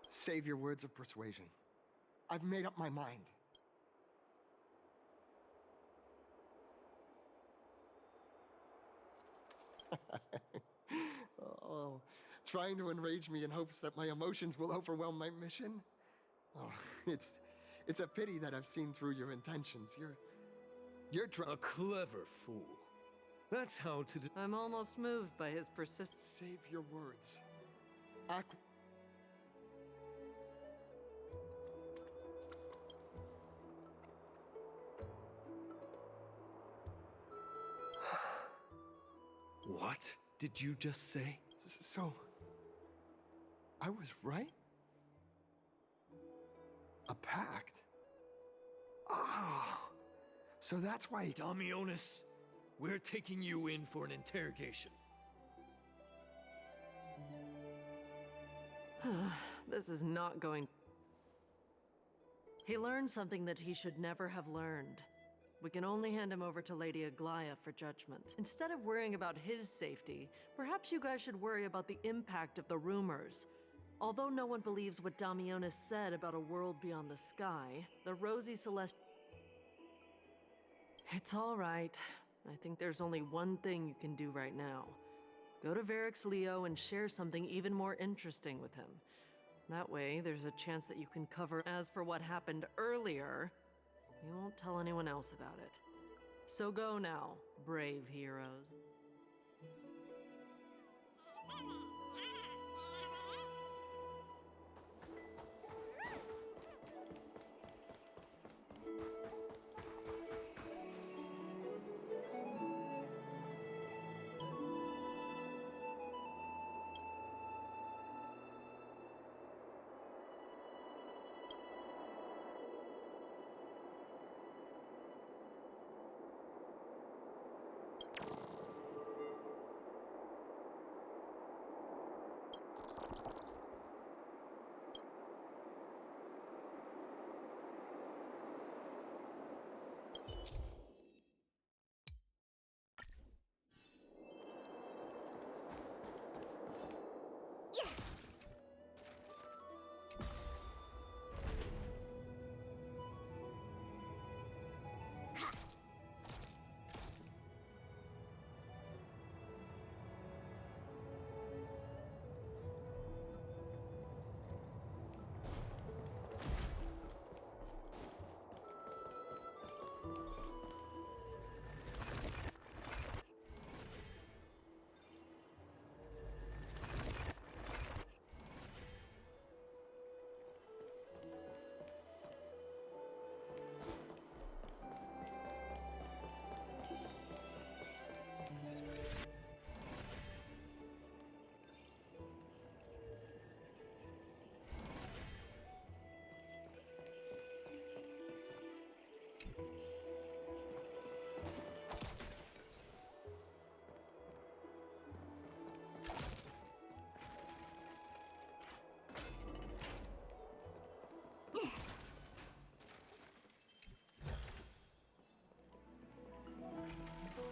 save your words of persuasion. I've made up my mind. Oh, trying to enrage me in hopes that my emotions will overwhelm my mission? Oh, it's a pity that I've seen through your intentions. You're a clever fool. That's how to I'm almost moved by his persistence. Save your words. What did you just say? So, I was right? A pact? Ah, so that's why... Damionis, we're taking you in for an interrogation. This is not going... He learned something that he should never have learned. We can only hand him over to Lady Aglaea for judgment. Instead of worrying about his safety, perhaps you guys should worry about the impact of the rumors. Although no one believes what Damionis said about a world beyond the sky, the Rosy Celeste... It's all right. I think there's only one thing you can do right now. Go to Varix Leo and share something even more interesting with him. That way, there's a chance that you can cover. As for what happened earlier, you won't tell anyone else about it. So go now, brave heroes.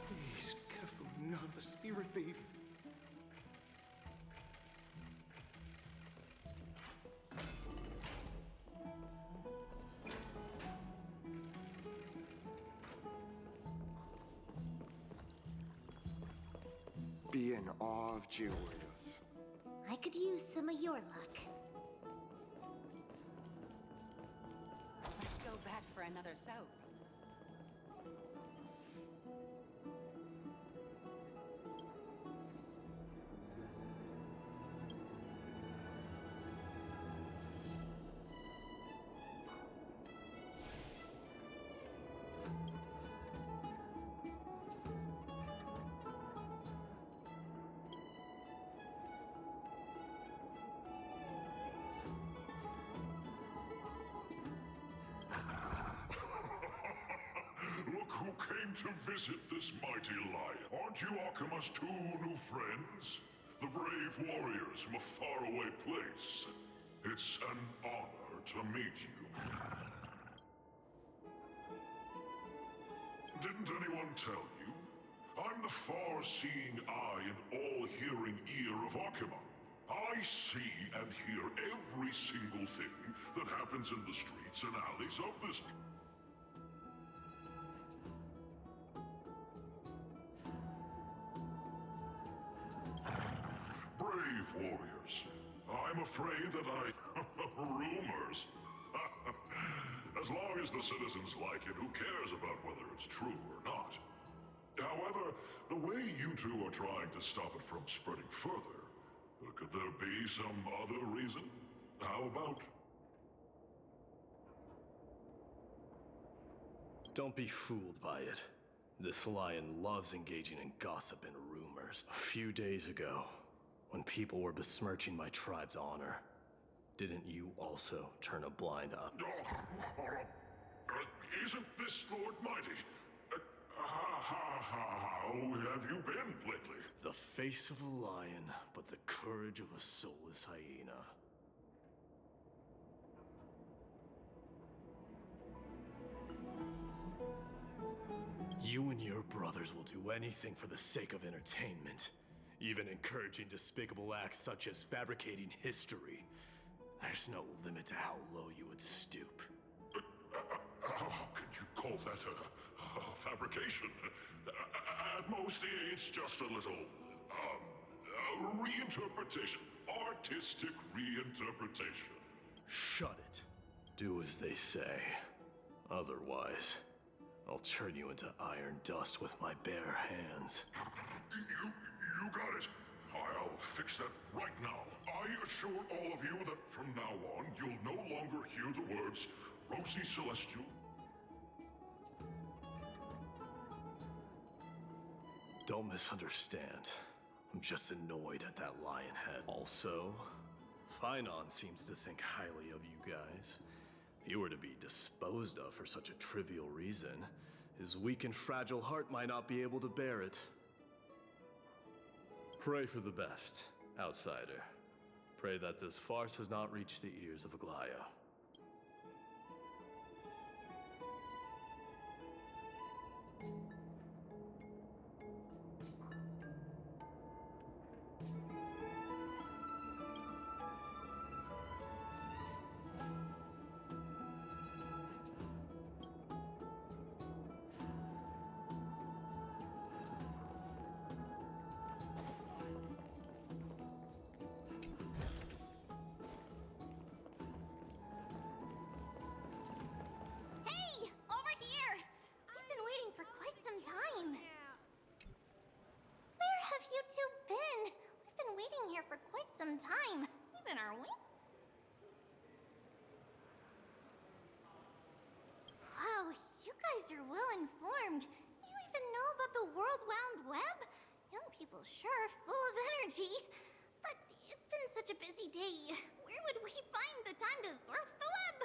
Please, careful, not the spirit thief. Be in awe of Geowarriors. I could use some of your luck. Let's go back for another soak. Look who came to visit this mighty lion. Aren't you Akima's two new friends? The brave warriors from a faraway place. It's an honor to meet you. Didn't anyone tell you? I'm the far-seeing eye and all-hearing ear of Akima. I see and hear every single thing that happens in the streets and alleys of this place. Brave warriors. I'm afraid that rumors. As long as the citizens like it, who cares about whether it's true or not? However, the way you two are trying to stop it from spreading further, could there be some other reason? How about... Don't be fooled by it. This lion loves engaging in gossip and rumors. A few days ago, when people were besmirching my tribe's honor, didn't you also turn a blind eye? Isn't this Lord Mighty? How have you been lately? The face of a lion, but the courage of a soulless hyena. You and your brothers will do anything for the sake of entertainment, even encouraging despicable acts such as fabricating history. There's no limit to how low you would stoop. How could you call that a fabrication? At most, it's just a little, reinterpretation. Artistic reinterpretation. Shut it. Do as they say. Otherwise, I'll turn you into iron dust with my bare hands. You got it. I'll fix that right now. I assure all of you that from now on, you'll no longer hear the words Rosy Celestial. Don't misunderstand. I'm just annoyed at that lion head. Also, Finon seems to think highly of you guys. If you were to be disposed of for such a trivial reason, his weak and fragile heart might not be able to bear it. Pray for the best, outsider. Pray that this farce has not reached the ears of Aglaea. Hey! Over here! We've been waiting for quite some time. Where have you two been? We've been waiting here for quite some time. Even are we? Wow, you guys are well informed. You even know about the World Wound Web? Young people sure are full of energy. But it's been such a busy day. Where would we find the time to surf the web?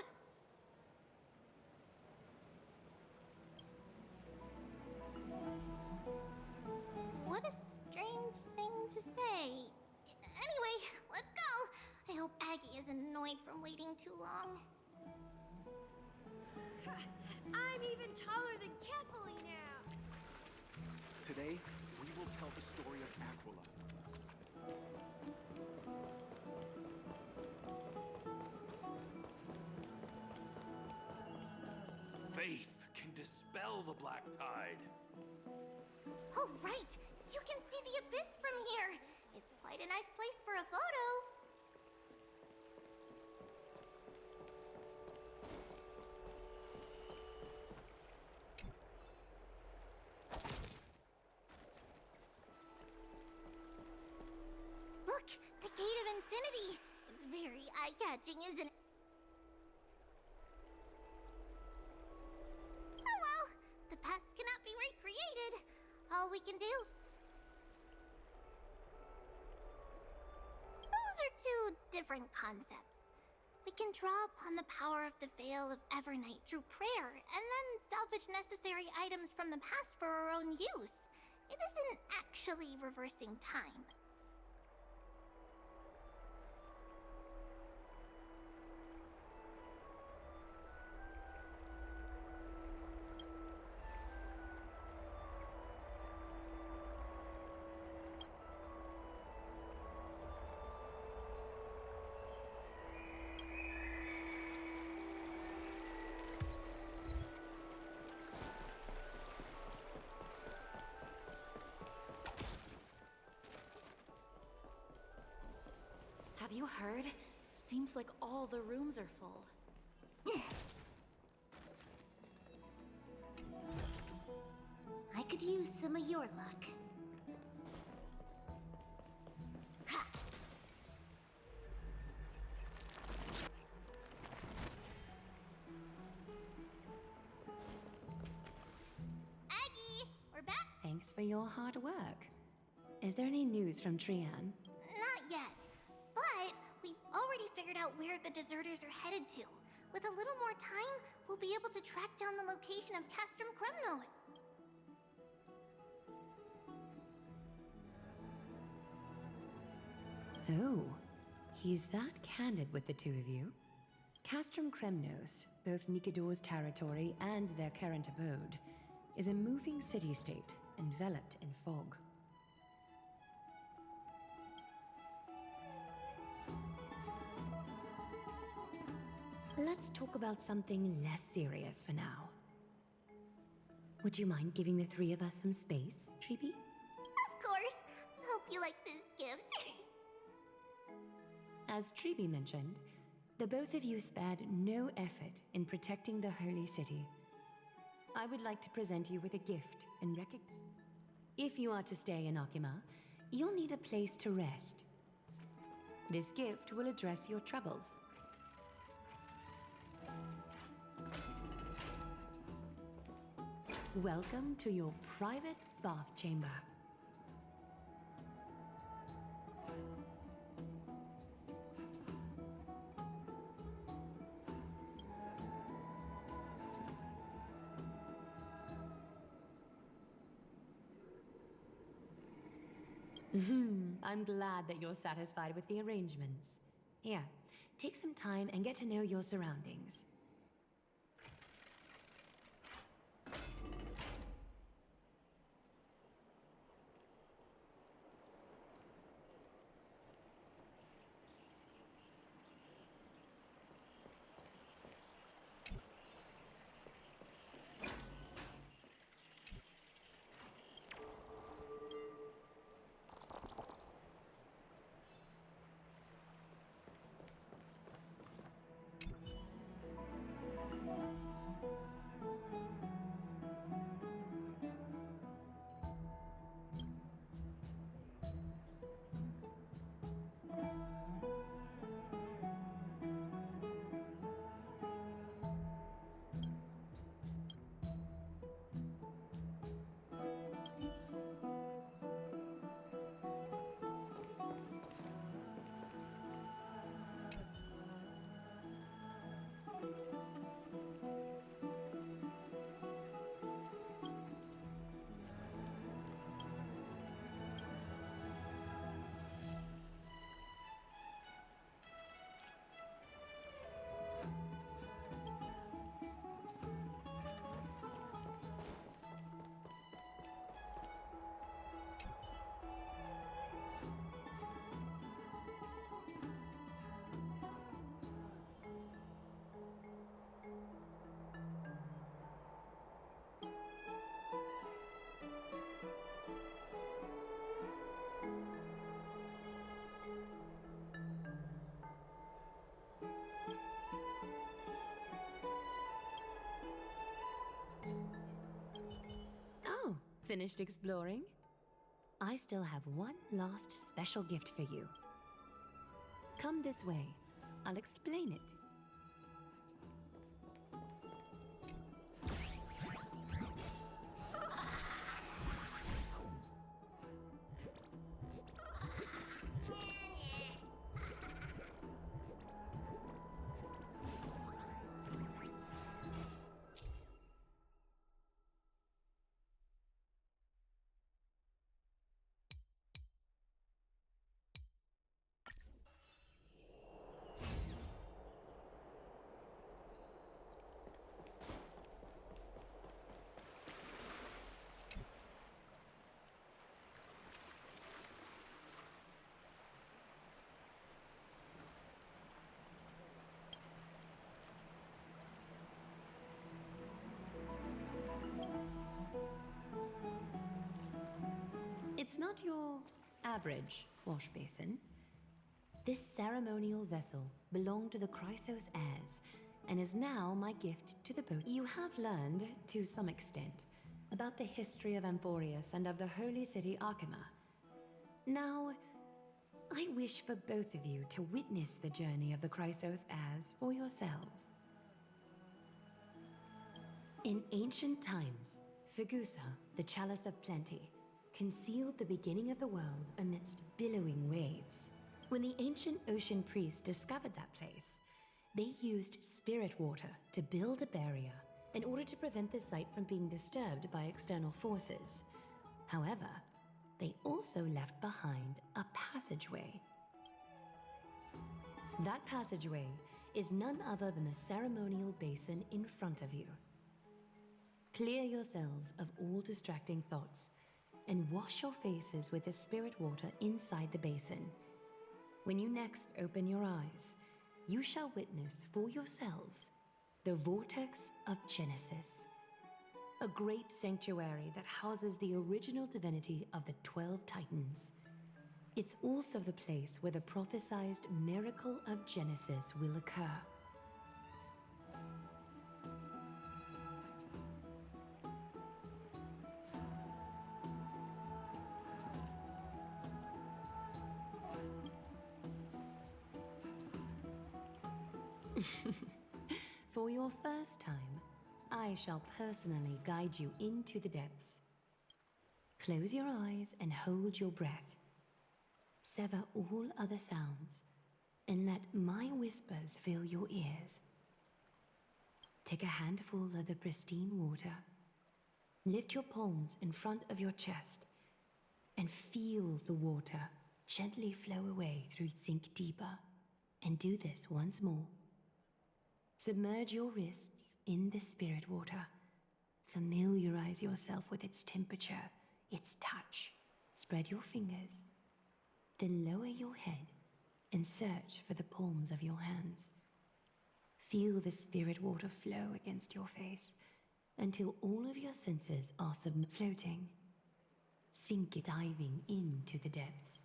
What a strange thing to say. Anyway, let's go. I hope Aggie isn't annoyed from waiting too long. I'm even taller than Kefali now. Today, we will tell the story of Aglaea. Faith can dispel the black tide. Oh, right. You can see the abyss from here. It's quite a nice place for a photo. Look, the Gate of Infinity. It's very eye-catching, isn't it? Oh well, the past cannot be recreated. All we can do... Those are two different concepts. We can draw upon the power of the Veil of Evernight through prayer, and then salvage necessary items from the past for our own use. It isn't actually reversing time. Have you heard? Seems like all the rooms are full. I could use some of your luck. Ha! Aggie, we're back. Thanks for your hard work. Is there any news from Trian? Not yet, but we've already figured out where the deserters are headed to. With a little more time, we'll be able to track down the location of Castrum Kremnos. Oh, he's that candid with the two of you. Castrum Kremnos, both Nikidor's territory and their current abode, is a moving city-state enveloped in fog. let's talk about something less serious for now. Would you mind giving the three of us some space, Treeby? Of course. Hope you like this gift. As Treeby mentioned, the both of you spared no effort in protecting the Holy City. I would like to present you with a gift in recognition. If you are to stay in Akima, you'll need a place to rest. This gift will address your troubles. Welcome to your private bath chamber. I'm glad that you're satisfied with the arrangements. Here, take some time and get to know your surroundings. Oh, finished exploring? I still have one last special gift for you. Come this way. I'll explain it. It's not your average wash basin. This ceremonial vessel belonged to the Chrysos heirs and is now my gift to the both. You have learned, to some extent, about the history of Amphorius and of the holy city Akima. Now, I wish for both of you to witness the journey of the Chrysos heirs for yourselves. In ancient times, Fegusa, the Chalice of Plenty, concealed the beginning of the world amidst billowing waves. When the ancient ocean priests discovered that place, they used spirit water to build a barrier in order to prevent the site from being disturbed by external forces. However, they also left behind a passageway. That passageway is none other than the ceremonial basin in front of you. Clear yourselves of all distracting thoughts and wash your faces with the spirit water inside the basin. When you next open your eyes, you shall witness for yourselves the Vortex of Genesis, a great sanctuary that houses the original divinity of the 12 Titans. It's also the place where the prophesized miracle of Genesis will occur. For your first time, I shall personally guide you into the depths. Close your eyes and hold your breath. Sever all other sounds, and let my whispers fill your ears. Take a handful of the pristine water. Lift your palms in front of your chest, and feel the water gently flow away through. Sink deeper, and do this once more. Submerge your wrists in the spirit water. Familiarize yourself with its temperature, its touch. Spread your fingers. Then lower your head and search for the palms of your hands. Feel the spirit water flow against your face until all of your senses are floating. Sink it, diving into the depths.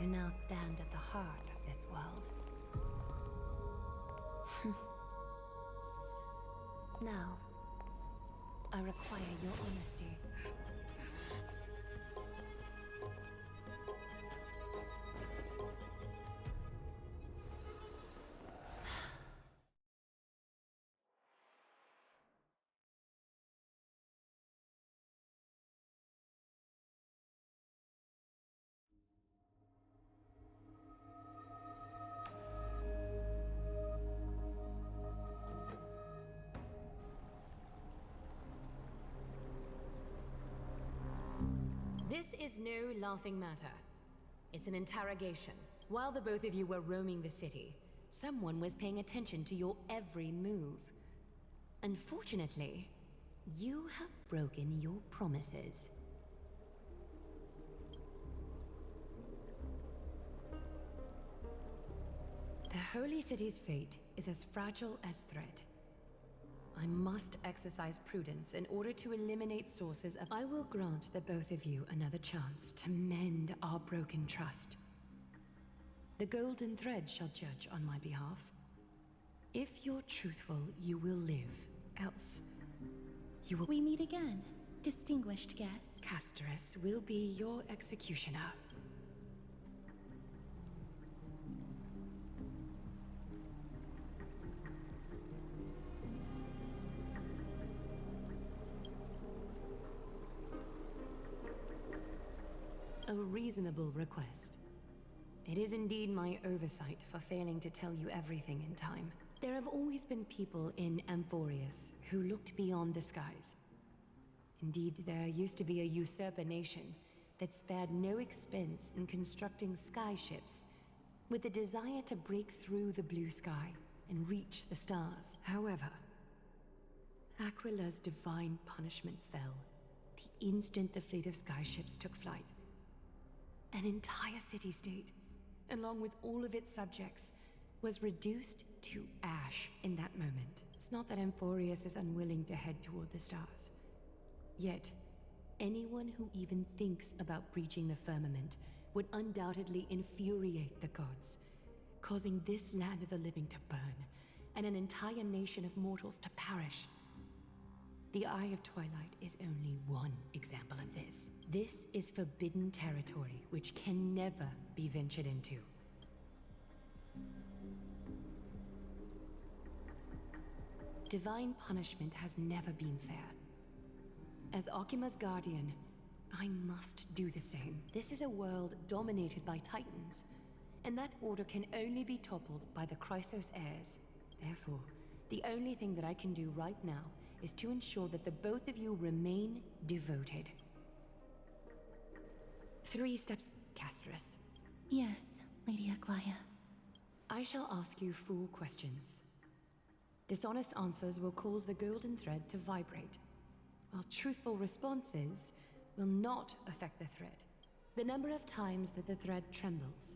You now stand at the heart of this world. Now, I require your honesty. This is no laughing matter. It's an interrogation. While the both of you were roaming the city, someone was paying attention to your every move. Unfortunately, you have broken your promises. The Holy City's fate is as fragile as thread. I must exercise prudence in order to eliminate sources of... I will grant the both of you another chance to mend our broken trust. The golden thread shall judge on my behalf. If you're truthful, you will live. Else, you will... We meet again, distinguished guest. Casterus will be your executioner. A reasonable request. It is indeed my oversight for failing to tell you everything in time. There have always been people in Amphorius who looked beyond the skies. Indeed, there used to be a usurper nation that spared no expense in constructing skyships with the desire to break through the blue sky and reach the stars. However, Aquila's divine punishment fell the instant the fleet of skyships took flight. An entire city-state, along with all of its subjects, was reduced to ash in that moment. It's not that Amphorius is unwilling to head toward the stars. Yet, anyone who even thinks about breaching the firmament would undoubtedly infuriate the gods, causing this land of the living to burn, and an entire nation of mortals to perish. The Eye of Twilight is only one example of this. This is forbidden territory which can never be ventured into. Divine punishment has never been fair. As Akima's guardian, I must do the same. This is a world dominated by Titans, and that order can only be toppled by the Chrysos heirs. Therefore, the only thing that I can do right now is to ensure that the both of you remain devoted. 3 steps, Casterus. Yes, Lady Aglaea. I shall ask you 4 questions. Dishonest answers will cause the golden thread to vibrate, while truthful responses will not affect the thread. The number of times that the thread trembles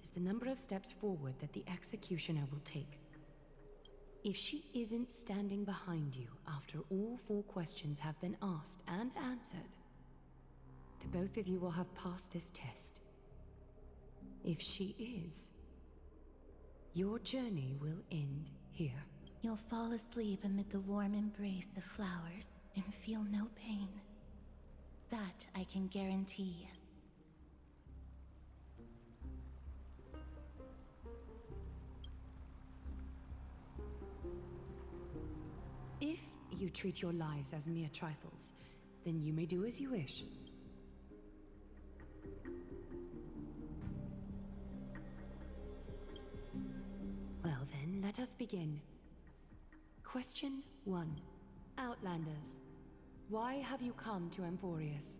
is the number of steps forward that the executioner will take. If she isn't standing behind you after all 4 questions have been asked and answered, the both of you will have passed this test. If she is, your journey will end here. You'll fall asleep amid the warm embrace of flowers and feel no pain. That I can guarantee. If you treat your lives as mere trifles, then you may do as you wish. Well then, let us begin. Question 1. Outlanders, why have you come to Emporius?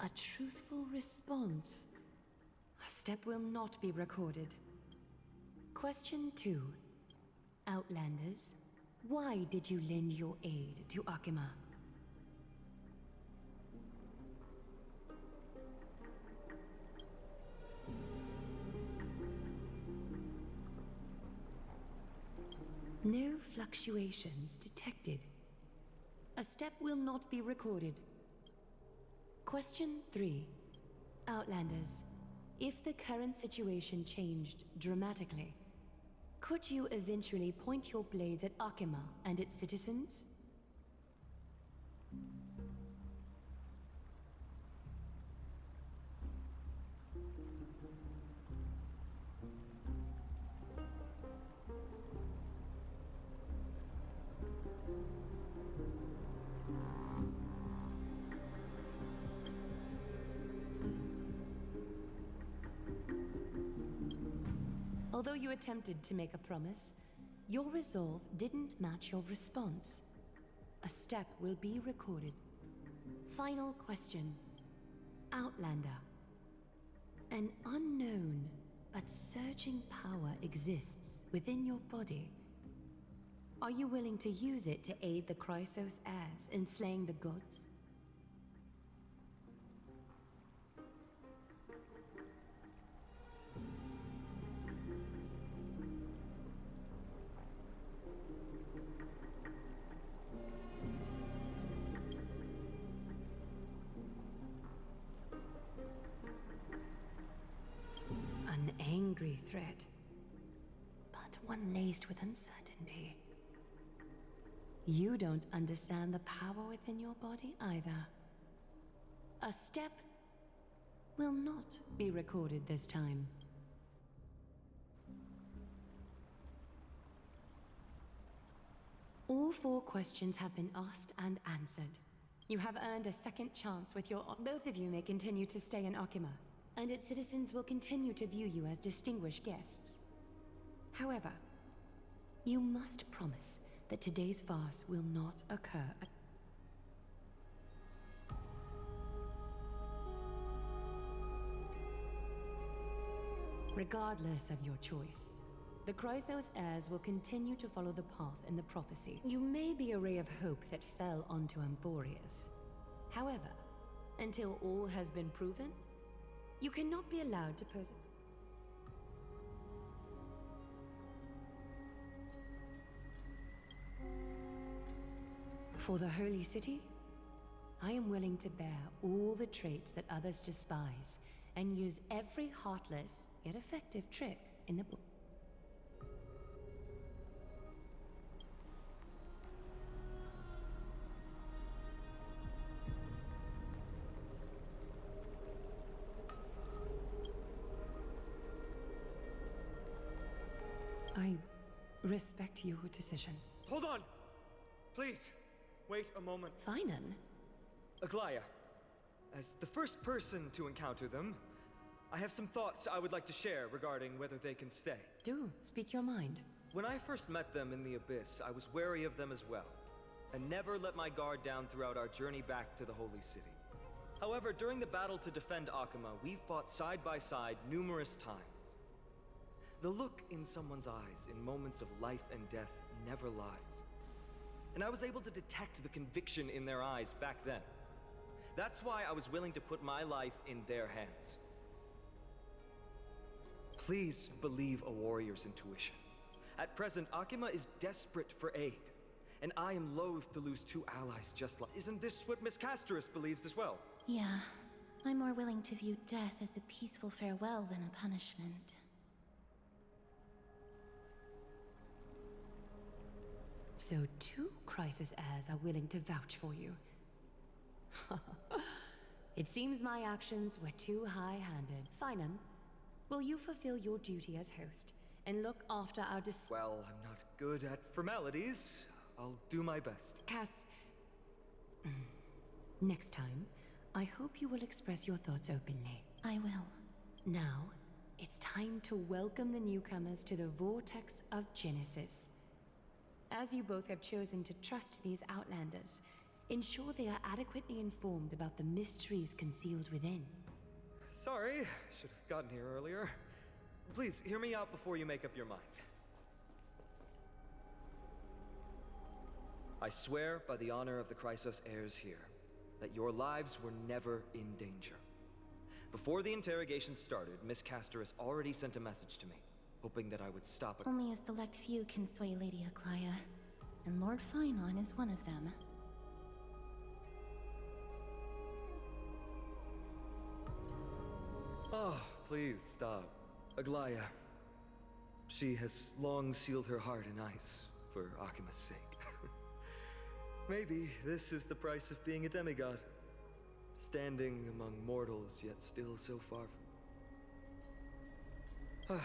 A truthful response. A step will not be recorded. Question 2. Outlanders, why did you lend your aid to Akima? No fluctuations detected. A step will not be recorded. Question 3. Outlanders, if the current situation changed dramatically, could you eventually point your blades at Akima and its citizens? Although you attempted to make a promise, your resolve didn't match your response. A step will be recorded. Final question. Outlander. An unknown but surging power exists within your body. Are you willing to use it to aid the Chrysos heirs in slaying the gods? An angry threat, but one laced with uncertainty. You don't understand the power within your body either. A step will not be recorded this time. All 4 questions have been asked and answered. You have earned a second chance with your... Both of you may continue to stay in Akima, and its citizens will continue to view you as distinguished guests. However, you must promise that today's farce will not occur. Regardless of your choice, the Chrysos heirs will continue to follow the path in the prophecy. You may be a ray of hope that fell onto Emporius. However, until all has been proven, you cannot be allowed to pose. For the Holy City, I am willing to bear all the traits that others despise and use every heartless yet effective trick in the book. I respect your decision. Hold on! Please, wait a moment. Finan? Aglaea, as the first person to encounter them, I have some thoughts I would like to share regarding whether they can stay. Do speak your mind. When I first met them in the Abyss, I was wary of them as well, and never let my guard down throughout our journey back to the Holy City. However, during the battle to defend Akama, we fought side by side numerous times. The look in someone's eyes in moments of life and death never lies. And I was able to detect the conviction in their eyes back then. That's why I was willing to put my life in their hands. Please believe a warrior's intuition. At present, Akama is desperate for aid, and I am loath to lose two allies just like— Isn't this what Miss Casterus believes as well? Yeah, I'm more willing to view death as a peaceful farewell than a punishment. So 2 Crisis heirs are willing to vouch for you. It seems my actions were too high-handed. Finum, will you fulfill your duty as host and look after our Well, I'm not good at formalities. I'll do my best. Cass... Next time, I hope you will express your thoughts openly. I will. Now, it's time to welcome the newcomers to the Vortex of Genesis. As you both have chosen to trust these Outlanders, ensure they are adequately informed about the mysteries concealed within. Sorry, should have gotten here earlier. Please, hear me out before you make up your mind. I swear by the honor of the Chrysos heirs here, that your lives were never in danger. Before the interrogation started, Miss Casterus already sent a message to me, hoping that I would stop it. Only a select few can sway Lady Aglaea, and Lord Finon is one of them. Oh, please stop. Aglaea. She has long sealed her heart in ice for Akima's sake. Maybe this is the price of being a demigod. Standing among mortals, yet still so far from...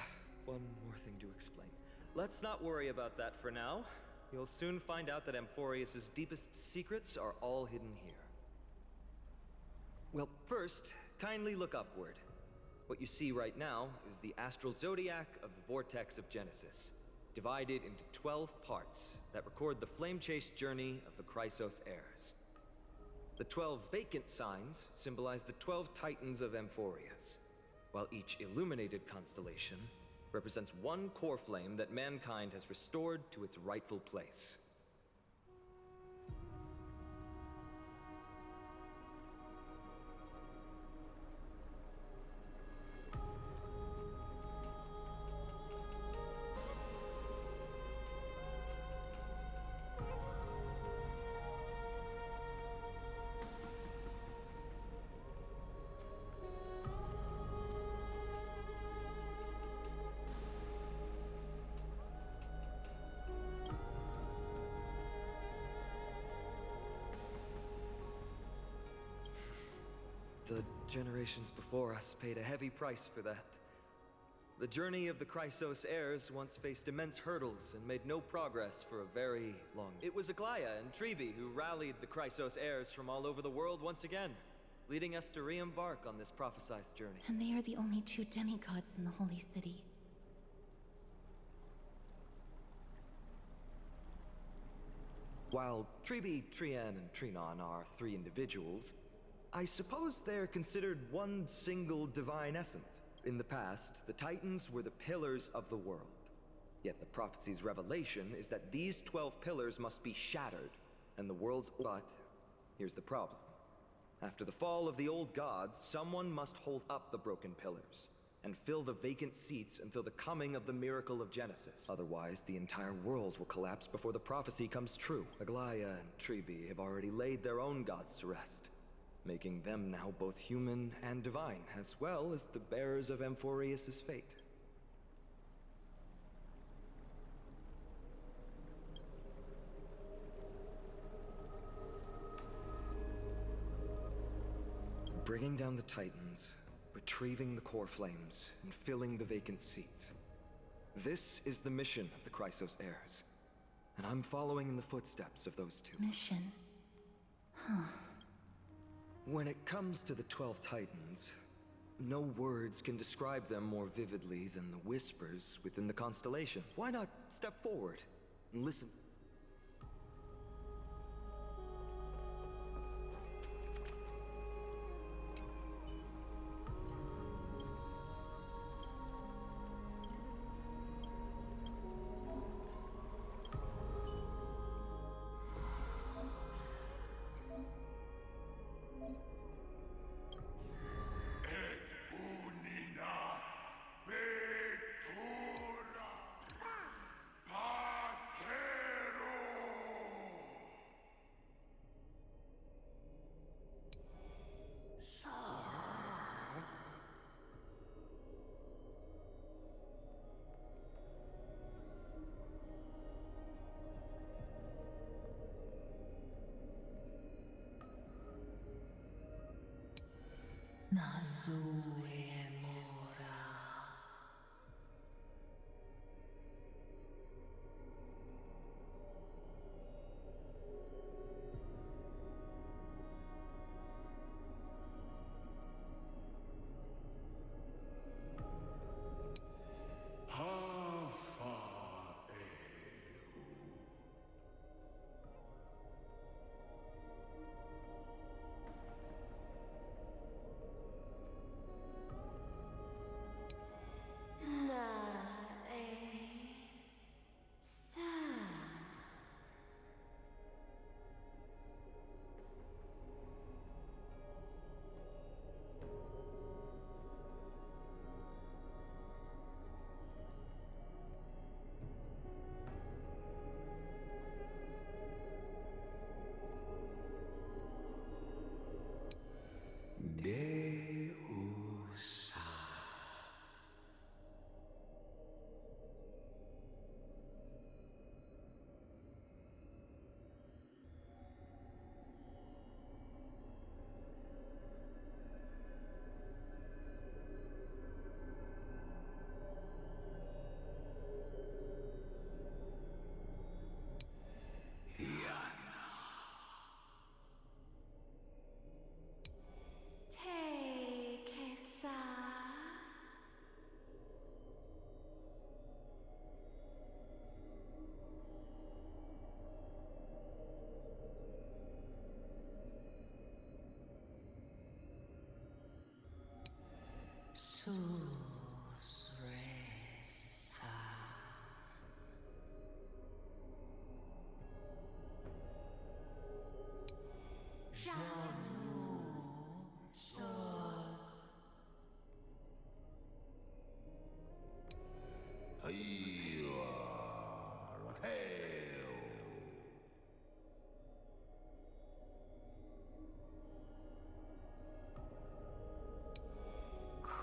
One more thing to explain. Let's not worry about that for now. You'll soon find out that Amphorius' deepest secrets are all hidden here. Well, first, kindly look upward. What you see right now is the astral zodiac of the Vortex of Genesis, divided into 12 parts that record the flame-chased journey of the Chrysos heirs. The 12 vacant signs symbolize the 12 titans of Amphorius, while each illuminated constellation represents one core flame that mankind has restored to its rightful place. The generations before us paid a heavy price for that. The journey of the Chrysos heirs once faced immense hurdles and made no progress for a very long... It was Aglaea and Tribi who rallied the Chrysos heirs from all over the world once again, leading us to re-embark on this prophesized journey. And they are the only 2 demigods in the Holy City. While Tribi, Trian, and Trinon are 3 individuals, I suppose they're considered one single divine essence. In the past, the Titans were the pillars of the world. Yet the prophecy's revelation is that these 12 pillars must be shattered, and the world's... But here's the problem. After the fall of the old gods, someone must hold up the broken pillars and fill the vacant seats until the coming of the miracle of Genesis. Otherwise, the entire world will collapse before the prophecy comes true. Aglaea and Tribi have already laid their own gods to rest, making them now both human and divine, as well as the bearers of Amphorius' fate. Bringing down the Titans, retrieving the core flames, and filling the vacant seats. This is the mission of the Chrysos heirs, and I'm following in the footsteps of those 2. Mission? Huh. When it comes to the 12 Titans, No words can describe them more vividly than the whispers within the constellation. Why not step forward and listen?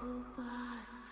Kubas.